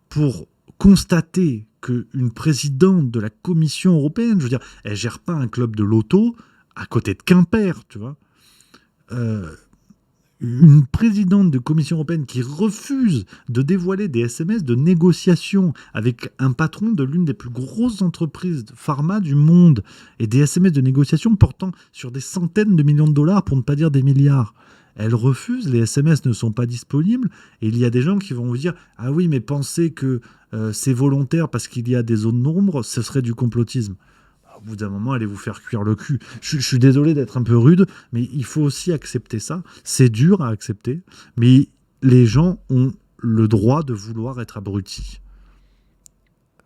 pour constater qu'une présidente de la Commission européenne, je veux dire, elle gère pas un club de loto à côté de Quimper, tu vois. Une présidente de Commission européenne qui refuse de dévoiler des SMS de négociation avec un patron de l'une des plus grosses entreprises de pharma du monde, et des SMS de négociation portant sur des centaines de millions de dollars, pour ne pas dire des milliards. Elle refuse, les SMS ne sont pas disponibles, et il y a des gens qui vont vous dire « Ah oui, mais pensez que c'est volontaire parce qu'il y a des zones d'ombre, ce serait du complotisme. » Au bout d'un moment, allez vous faire cuire le cul. Je suis désolé d'être un peu rude, mais il faut aussi accepter ça. C'est dur à accepter, mais les gens ont le droit de vouloir être abrutis.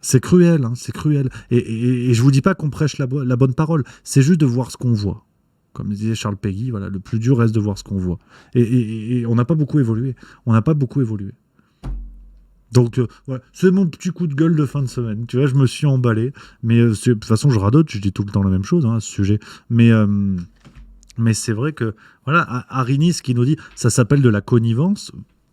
C'est cruel, c'est cruel. Et je vous dis pas qu'on prêche la bonne parole, c'est juste de voir ce qu'on voit. Comme disait Charles Péguy, voilà, le plus dur reste de voir ce qu'on voit. Et on n'a pas beaucoup évolué. Donc, voilà, c'est mon petit coup de gueule de fin de semaine. Tu vois, je me suis emballé. Mais de toute façon, je radote, je dis tout le temps la même chose à ce sujet. Mais c'est vrai que, voilà, Arinis qui nous dit ça s'appelle de la connivence.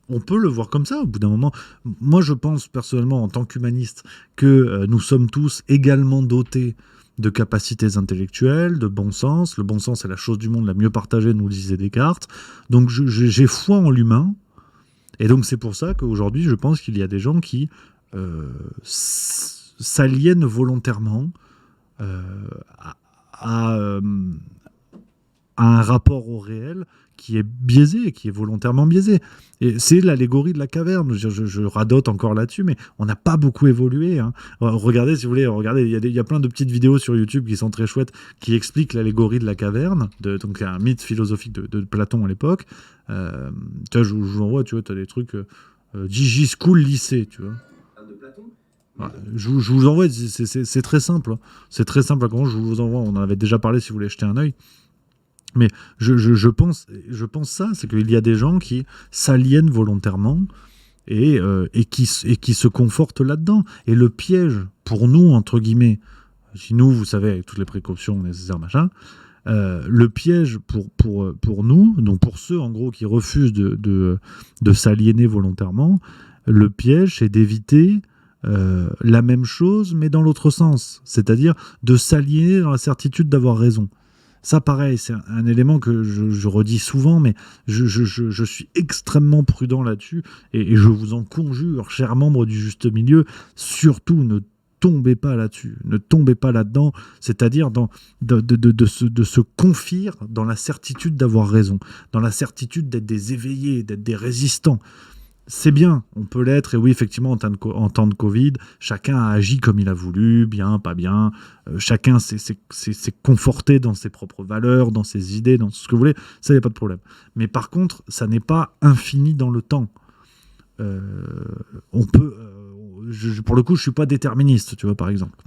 On peut le voir comme ça au bout d'un moment. Moi, je pense personnellement, en tant qu'humaniste, que nous sommes tous également dotés de capacités intellectuelles, de bon sens. Le bon sens est la chose du monde la mieux partagée, nous le disait Descartes. Donc, j'ai foi en l'humain. Et donc, c'est pour ça qu'aujourd'hui, je pense qu'il y a des gens qui s'aliènent volontairement euh, à, à, un rapport au réel qui est biaisé, qui est volontairement biaisé. Et c'est l'allégorie de la caverne. Je radote encore là-dessus, mais on n'a pas beaucoup évolué. Hein. Regardez, si vous voulez, regardez, il y a plein de petites vidéos sur YouTube qui sont très chouettes, qui expliquent l'allégorie de la caverne, donc un mythe philosophique de Platon à l'époque. Tu vois, je vous envoie, tu vois, tu as des trucs Gigi School lycée, tu vois. De Platon. Ouais, je vous envoie, c'est très simple. Hein. C'est très simple à comprendre, je vous envoie. On en avait déjà parlé si vous voulez jeter un œil. Mais je pense ça, c'est qu'il y a des gens qui s'aliènent volontairement et qui se confortent là-dedans. Et le piège, pour nous, entre guillemets, si nous, vous savez, avec toutes les précautions nécessaires, machin, le piège pour nous, donc pour ceux, en gros, qui refusent de s'aliéner volontairement, le piège, c'est d'éviter la même chose, mais dans l'autre sens. C'est-à-dire de s'aliéner dans la certitude d'avoir raison. Ça, pareil, c'est un élément que je redis souvent, mais je suis extrêmement prudent là-dessus, et je vous en conjure, chers membres du Juste Milieu, surtout ne tombez pas là-dessus, ne tombez pas là-dedans, c'est-à-dire de se confier dans la certitude d'avoir raison, dans la certitude d'être des éveillés, d'être des résistants. C'est bien, on peut l'être, et oui, effectivement, en temps de Covid, chacun a agi comme il a voulu, bien, pas bien, chacun s'est conforté dans ses propres valeurs, dans ses idées, dans ce que vous voulez, ça, il n'y a pas de problème. Mais par contre, ça n'est pas infini dans le temps. On peut... pour le coup, je ne suis pas déterministe, tu vois, par exemple.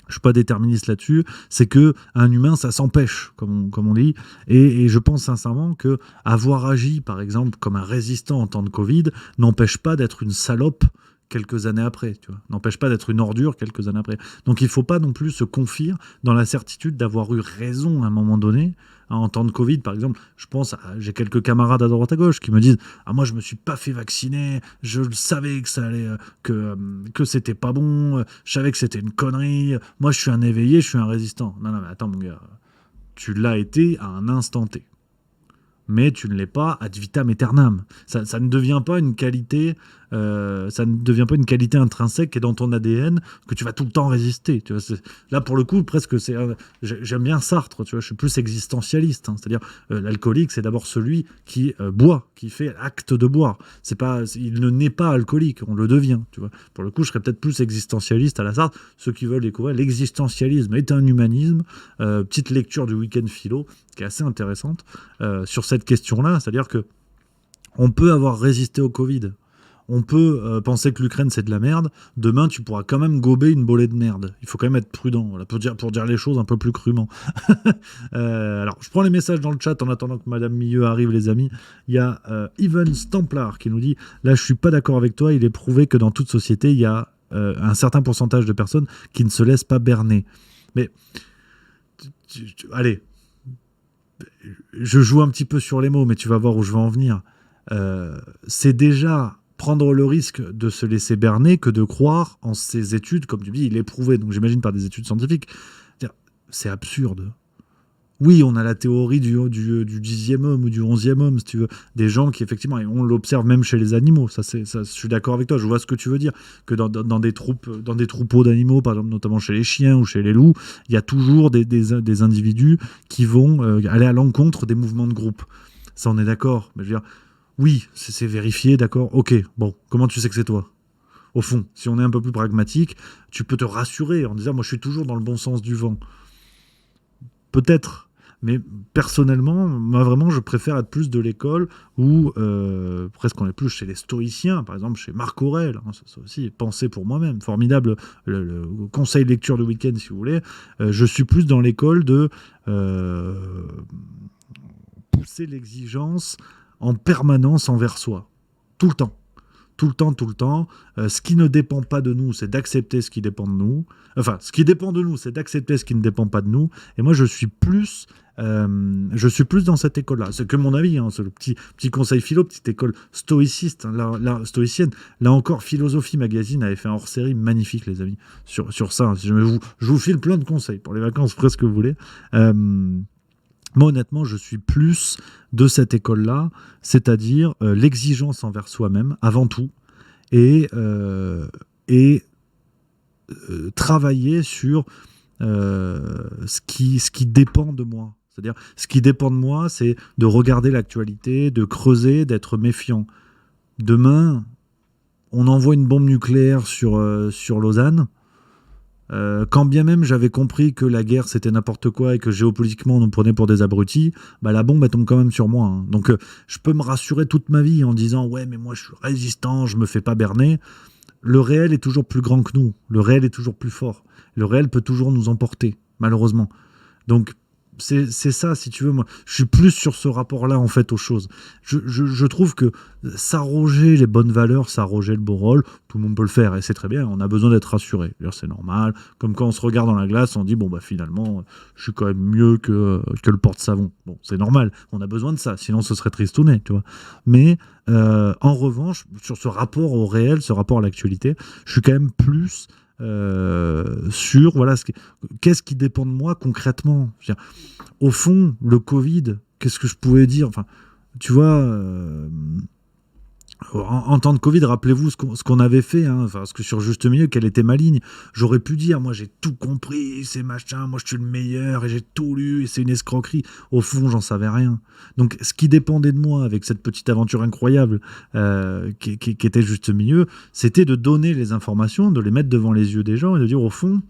Je ne suis pas déterministe là-dessus, c'est que un humain, ça s'empêche, comme on dit, et je pense sincèrement que avoir agi, par exemple, comme un résistant en temps de Covid, n'empêche pas d'être une salope quelques années après, tu vois, n'empêche pas d'être une ordure quelques années après. Donc il ne faut pas non plus se confier dans la certitude d'avoir eu raison à un moment donné. En temps de Covid, par exemple, j'ai quelques camarades à droite à gauche qui me disent « Ah, moi, je me suis pas fait vacciner, je savais que ça allait, que c'était pas bon, je savais que c'était une connerie, moi, je suis un éveillé, je suis un résistant. » Non, mais attends, mon gars, tu l'as été à un instant T. Mais tu ne l'es pas ad vitam aeternam. Ça ne devient pas une qualité... ça ne devient pas une qualité intrinsèque qui est dans ton ADN que tu vas tout le temps résister. Tu vois, là, pour le coup, presque, j'aime bien Sartre, tu vois, je suis plus existentialiste. Hein, c'est-à-dire, l'alcoolique, c'est d'abord celui qui boit, qui fait l'acte de boire. Il ne naît pas alcoolique, on le devient. Tu vois. Pour le coup, je serais peut-être plus existentialiste à la Sartre. Ceux qui veulent découvrir l'existentialisme est un humanisme. Petite lecture du week-end philo qui est assez intéressante sur cette question-là. C'est-à-dire que on peut avoir résisté au Covid. On peut penser que l'Ukraine, c'est de la merde. Demain, tu pourras quand même gober une bolée de merde. Il faut quand même être prudent, voilà, pour dire les choses un peu plus crûment. Alors, je prends les messages dans le chat en attendant que Madame Milieu arrive, les amis. Il y a Even Stamplar qui nous dit « Là, je suis pas d'accord avec toi. Il est prouvé que dans toute société, il y a un certain pourcentage de personnes qui ne se laissent pas berner. » Mais, allez, je joue un petit peu sur les mots, mais tu vas voir où je vais en venir. C'est déjà... prendre le risque de se laisser berner que de croire en ces études, comme tu dis, il est prouvé, donc j'imagine par des études scientifiques. C'est absurde. Oui, on a la théorie du 10e homme ou du 11e homme, si tu veux, des gens qui, effectivement, et on l'observe même chez les animaux, ça, je suis d'accord avec toi, je vois ce que tu veux dire, que dans des troupeaux d'animaux, par exemple, notamment chez les chiens ou chez les loups, il y a toujours des individus qui vont aller à l'encontre des mouvements de groupe. Ça, on est d'accord, mais je veux dire, oui, c'est vérifié, d'accord. Ok, bon, comment tu sais que c'est toi ? Au fond, si on est un peu plus pragmatique, tu peux te rassurer en disant « moi, je suis toujours dans le bon sens du vent ». Peut-être, mais personnellement, moi, vraiment, je préfère être plus de l'école où, presque on est plus chez les stoïciens, par exemple, chez Marc Aurèle, hein, ça aussi, penser pour moi-même, formidable, le conseil lecture de week-end, si vous voulez. Je suis plus dans l'école de pousser l'exigence en permanence envers soi, tout le temps. tout le temps. Ce qui ne dépend pas de nous, c'est d'accepter ce qui dépend de nous. Enfin, ce qui dépend de nous, c'est d'accepter ce qui ne dépend pas de nous. Et moi, je suis plus dans cette école-là. C'est que mon avis, hein, c'est le petit conseil philo, petite école stoïciste, hein, stoïcienne. Là encore, Philosophie Magazine avait fait un hors-série magnifique, les amis, sur ça. Si jamais je vous file plein de conseils pour les vacances, presque ce que vous voulez. Moi, honnêtement, je suis plus de cette école-là, c'est-à-dire l'exigence envers soi-même, avant tout, et travailler sur ce qui dépend de moi. C'est-à-dire, ce qui dépend de moi, c'est de regarder l'actualité, de creuser, d'être méfiant. Demain, on envoie une bombe nucléaire sur Lausanne. Quand bien même j'avais compris que la guerre c'était n'importe quoi et que géopolitiquement on nous prenait pour des abrutis, bah la bombe elle tombe quand même sur moi, hein. Donc je peux me rassurer toute ma vie en disant ouais mais moi je suis résistant, je me fais pas berner. Le réel est toujours plus grand que nous, le réel est toujours plus fort, le réel peut toujours nous emporter malheureusement. Donc c'est ça, si tu veux, moi je suis plus sur ce rapport-là en fait aux choses. Je trouve que s'arroger les bonnes valeurs, s'arroger le beau rôle, tout le monde peut le faire et c'est très bien, on a besoin d'être rassuré. D'ailleurs, c'est normal, comme quand on se regarde dans la glace, on dit bon bah finalement je suis quand même mieux que le porte-savon. Bon, c'est normal, on a besoin de ça, sinon ce serait tristouné, tu vois. Mais en revanche, sur ce rapport au réel, ce rapport à l'actualité, je suis quand même plus sur voilà qu'est-ce qui dépend de moi concrètement. Au fond, le Covid, qu'est-ce que je pouvais dire, enfin, tu vois, en temps de Covid, rappelez-vous ce qu'on avait fait, hein, enfin, ce que sur Juste Milieu, quelle était ma ligne. J'aurais pu dire, moi j'ai tout compris, c'est machin, moi je suis le meilleur et j'ai tout lu et c'est une escroquerie. Au fond, j'en savais rien. Donc, ce qui dépendait de moi avec cette petite aventure incroyable qui était Juste Milieu, c'était de donner les informations, de les mettre devant les yeux des gens et de dire au fond,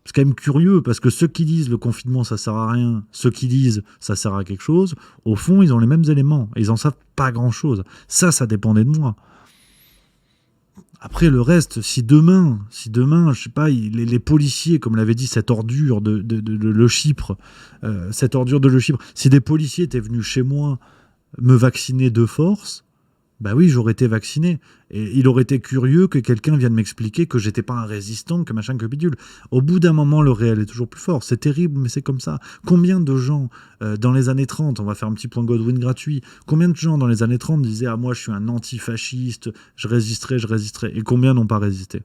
c'est quand même curieux parce que ceux qui disent le confinement ça sert à rien, ceux qui disent ça sert à quelque chose, au fond ils ont les mêmes éléments et ils en savent pas grand chose. Ça dépendait de moi. Après le reste, si demain, je sais pas, les policiers, comme l'avait dit cette ordure de Le Chypre, si des policiers étaient venus chez moi me vacciner de force, bah oui, j'aurais été vacciné. Et il aurait été curieux que quelqu'un vienne m'expliquer que j'étais pas un résistant, que machin, que bidule. Au bout d'un moment, le réel est toujours plus fort. C'est terrible, mais c'est comme ça. Combien de gens, dans les années 30, on va faire un petit point Godwin gratuit, combien de gens dans les années 30 disaient « Ah, moi, je suis un antifasciste, je résisterai. » Et combien n'ont pas résisté ?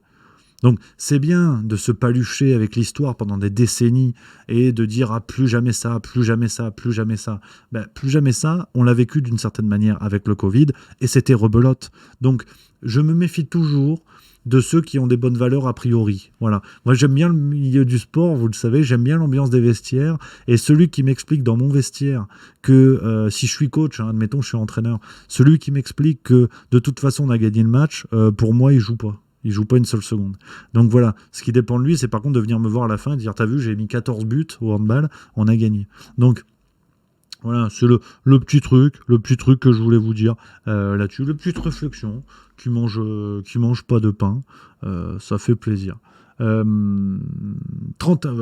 Donc, c'est bien de se palucher avec l'histoire pendant des décennies et de dire « Ah, plus jamais ça, plus jamais ça, plus jamais ça. » Ben, plus jamais ça, on l'a vécu d'une certaine manière avec le Covid et c'était rebelote. Donc, je me méfie toujours de ceux qui ont des bonnes valeurs a priori. Voilà. Moi, j'aime bien le milieu du sport, vous le savez, j'aime bien l'ambiance des vestiaires et celui qui m'explique dans mon vestiaire que si je suis coach, hein, admettons, je suis entraîneur, celui qui m'explique que de toute façon, on a gagné le match, pour moi, il joue pas. Il joue pas une seule seconde. Donc voilà, ce qui dépend de lui, c'est par contre de venir me voir à la fin et dire « T'as vu, j'ai mis 14 buts au handball, on a gagné. » Donc voilà, c'est le petit truc que je voulais vous dire là-dessus. La petite réflexion qui mange pas de pain, ça fait plaisir. 30,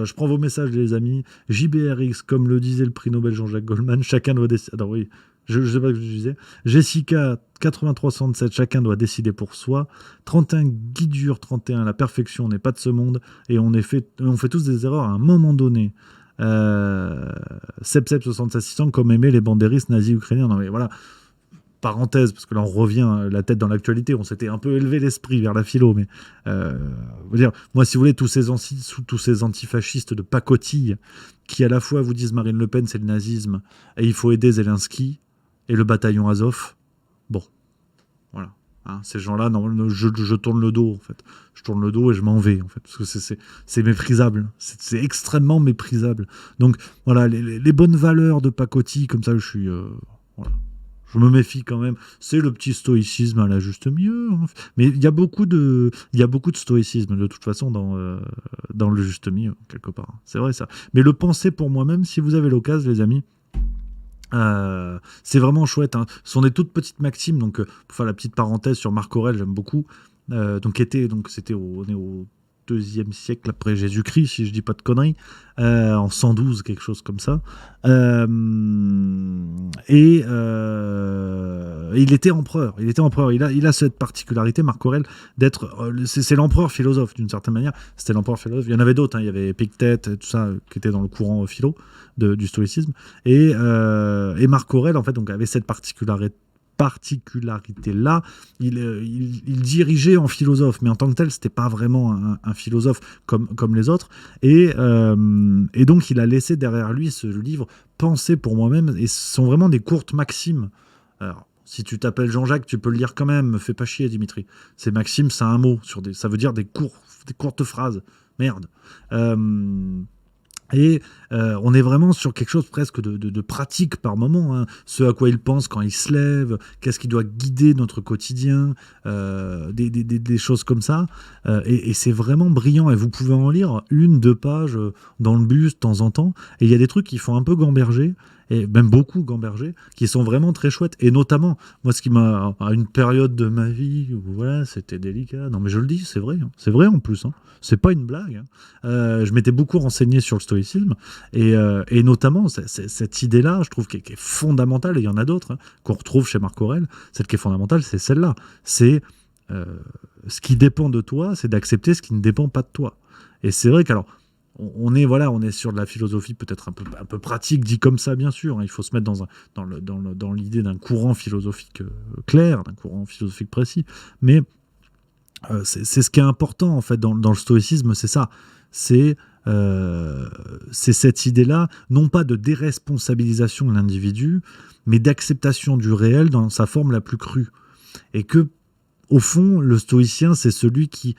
je prends vos messages les amis. JBRX, comme le disait le prix Nobel Jean-Jacques Goldman, chacun doit décider. Alors oui, je sais pas ce que je disais. Jessica 8367, chacun doit décider pour soi. 31 Guidur 31, la perfection n'est pas de ce monde et on fait tous des erreurs à un moment donné. Sepsep 66600, comme aimer les bandéristes nazis ukrainiens. Non mais voilà, parenthèse, parce que là on revient la tête dans l'actualité, on s'était un peu élevé l'esprit vers la philo, mais dire, moi si vous voulez, tous ces antifascistes de pacotille qui à la fois vous disent Marine Le Pen c'est le nazisme et il faut aider Zelensky et le bataillon Azov, bon, voilà. Hein, ces gens-là, non, je tourne le dos en fait. Je tourne le dos et je m'en vais en fait, parce que c'est méprisable. C'est extrêmement méprisable. Donc voilà, les bonnes valeurs de pacotille comme ça, je suis voilà. Je me méfie quand même. C'est le petit stoïcisme à la juste milieu. Hein. Mais il y a beaucoup de stoïcisme de toute façon dans le juste milieu quelque part. C'est vrai ça. Mais le penser pour moi-même, si vous avez l'occasion, les amis. C'est vraiment chouette, hein. Ce sont des toutes petites maximes, donc pour faire la petite parenthèse sur Marc Aurèle, j'aime beaucoup. On est au 2e siècle après Jésus-Christ, si je dis pas de conneries, en 112, quelque chose comme ça. Il était empereur. Il a cette particularité, Marc Aurèle, d'être. C'est l'empereur philosophe, d'une certaine manière. C'était l'empereur philosophe. Il y en avait d'autres. Il y avait Épictète, tout ça, qui était dans le courant philo du stoïcisme. Et Marc Aurèle, en fait, donc, avait cette particularité-là, il dirigeait en philosophe, mais en tant que tel, c'était pas vraiment un philosophe comme les autres. Et donc, il a laissé derrière lui ce livre Penser pour moi-même, et ce sont vraiment des courtes maximes. Alors, si tu t'appelles Jean-Jacques, tu peux le lire quand même, me fais pas chier, Dimitri. Ces maximes, c'est un mot, ça veut dire des courtes phrases. Merde. On est vraiment sur quelque chose presque de pratique par moment, hein. Ce à quoi il pense quand il se lève, qu'est-ce qui doit guider notre quotidien, des choses comme ça. Et c'est vraiment brillant. Et vous pouvez en lire 1-2 pages dans le bus de temps en temps. Et il y a des trucs qui font un peu gamberger, et même beaucoup gamberger, qui sont vraiment très chouettes. Et notamment, moi, ce qui m'a, à une période de ma vie où voilà, c'était délicat. Non, mais je le dis, c'est vrai. Hein. C'est vrai en plus. Hein. C'est pas une blague. Hein. Je m'étais beaucoup renseigné sur le stoïcisme. Et notamment, cette idée-là, je trouve qu'elle est fondamentale. Et il y en a d'autres, hein, qu'on retrouve chez Marc Aurèle. Celle qui est fondamentale, c'est celle-là. C'est ce qui dépend de toi, c'est d'accepter ce qui ne dépend pas de toi. Et c'est vrai qu'alors, on est sur de la philosophie peut-être un peu pratique, dit comme ça, bien sûr. Hein. Il faut se mettre dans l'idée d'un courant philosophique clair, d'un courant philosophique précis. Mais c'est ce qui est important, en fait, dans le stoïcisme, c'est ça. C'est cette idée-là, non pas de déresponsabilisation de l'individu, mais d'acceptation du réel dans sa forme la plus crue. Et que, au fond, le stoïcien, c'est celui qui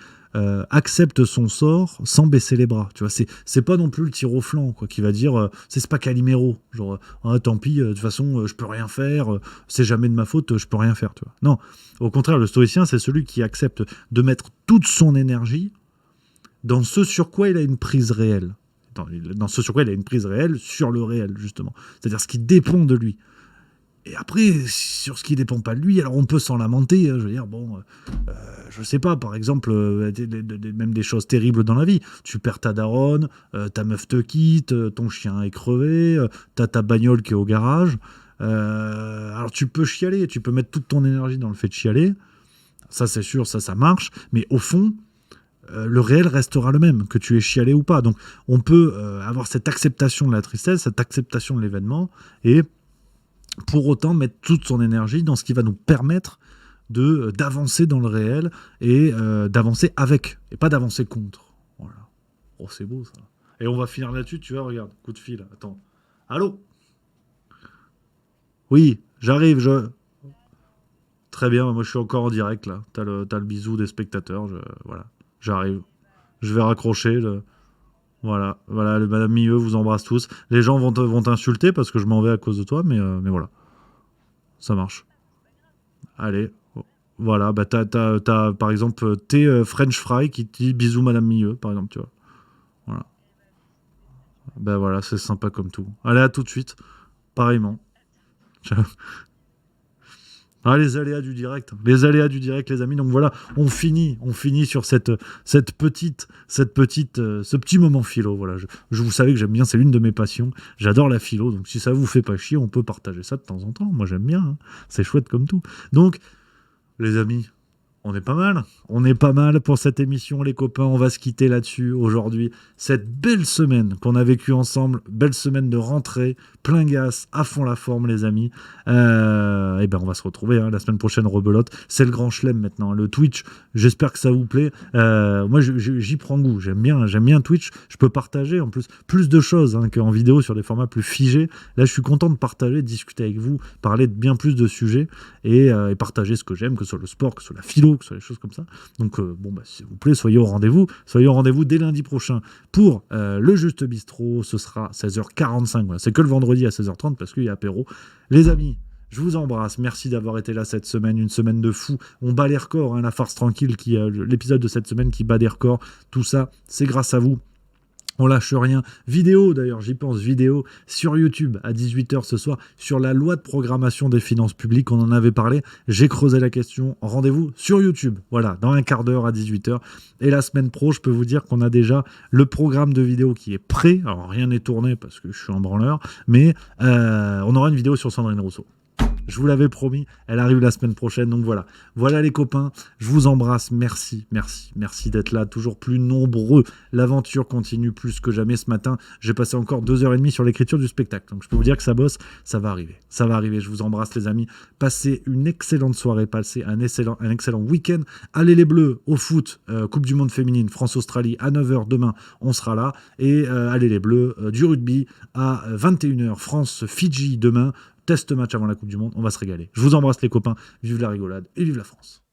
accepte son sort sans baisser les bras. Tu vois, c'est pas non plus le tir au flanc, quoi, qui va dire c'est pas Calimero, genre tant pis, de toute façon je peux rien faire, c'est jamais de ma faute, je peux rien faire. Tu vois. Non, au contraire, le stoïcien, c'est celui qui accepte de mettre toute son énergie dans ce sur quoi il a une prise réelle. Dans ce sur quoi il a une prise réelle sur le réel, justement. C'est-à-dire ce qui dépend de lui. Et après, sur ce qui ne dépend pas de lui, alors on peut s'en lamenter. Je veux dire, je sais pas, par exemple, même des choses terribles dans la vie. Tu perds ta daronne, ta meuf te quitte, ton chien est crevé, t'as ta bagnole qui est au garage. Alors tu peux chialer, tu peux mettre toute ton énergie dans le fait de chialer. Ça, c'est sûr, ça marche. Mais au fond, le réel restera le même, que tu aies chialé ou pas. Donc, on peut avoir cette acceptation de la tristesse, cette acceptation de l'événement, et pour autant mettre toute son énergie dans ce qui va nous permettre d'avancer dans le réel et d'avancer avec, et pas d'avancer contre. Voilà. Oh, c'est beau, ça. Et on va finir là-dessus, tu vois, regarde, coup de fil, attends. Allô ? Oui, j'arrive, Très bien, moi je suis encore en direct, là. T'as le bisou des spectateurs, voilà. J'arrive. Je vais raccrocher. Voilà, le Madame Milleux vous embrasse tous. Les gens vont t'insulter parce que je m'en vais à cause de toi, mais voilà. Ça marche. Allez. Voilà, bah t'as par exemple tes French Fry qui te dit bisous Madame Milleux, par exemple, tu vois. Voilà. Ben voilà, c'est sympa comme tout. Allez, à tout de suite. Pareillement. Ciao. Ah, les aléas du direct, les amis. Donc voilà, on finit sur ce petit moment philo. Voilà, je vous savez que j'aime bien, c'est l'une de mes passions. J'adore la philo, donc si ça vous fait pas chier, on peut partager ça de temps en temps. Moi, j'aime bien, hein. C'est chouette comme tout. Donc, les amis, on est pas mal pour cette émission, les copains. On va se quitter là-dessus aujourd'hui. Cette belle semaine qu'on a vécue ensemble, belle semaine de rentrée, plein gaz, à fond la forme, les amis. Et ben on va se retrouver la semaine prochaine, rebelote. C'est le grand chelem maintenant, le Twitch. J'espère que ça vous plaît. Moi, j'y prends goût. J'aime bien Twitch. Je peux partager en plus de choses qu'en vidéo sur des formats plus figés. Là, je suis content de partager, de discuter avec vous, parler de bien plus de sujets et partager ce que j'aime, que ce soit le sport, que ce soit la philo, que ce soit les choses comme ça. Donc, s'il vous plaît, soyez au rendez-vous. Soyez au rendez-vous dès lundi prochain pour le Juste Bistrot. Ce sera 16h45. Voilà. C'est que le vendredi à 16h30 parce qu'il y a apéro. Les amis, je vous embrasse. Merci d'avoir été là cette semaine. Une semaine de fou. On bat les records. La farce tranquille, l'épisode de cette semaine qui bat des records. Tout ça, c'est grâce à vous. On lâche rien. Vidéo d'ailleurs, j'y pense, vidéo sur YouTube à 18h ce soir sur la loi de programmation des finances publiques. On en avait parlé, j'ai creusé la question. Rendez-vous sur YouTube, voilà, dans un quart d'heure à 18h. Et la semaine pro, je peux vous dire qu'on a déjà le programme de vidéo qui est prêt. Alors rien n'est tourné parce que je suis un branleur, mais on aura une vidéo sur Sandrine Rousseau. Je vous l'avais promis, elle arrive la semaine prochaine. Donc voilà. Voilà les copains, je vous embrasse. Merci d'être là, toujours plus nombreux. L'aventure continue plus que jamais ce matin. J'ai passé encore 2h30 sur l'écriture du spectacle. Donc je peux vous dire que ça bosse, ça va arriver. Ça va arriver, je vous embrasse les amis. Passez une excellente soirée, passez un excellent week-end. Allez les Bleus au foot, Coupe du Monde féminine, France-Australie à 9h demain, on sera là. Et allez les Bleus, du rugby à 21h, France-Fidji demain. Test match avant la Coupe du Monde, on va se régaler. Je vous embrasse les copains, vive la rigolade et vive la France.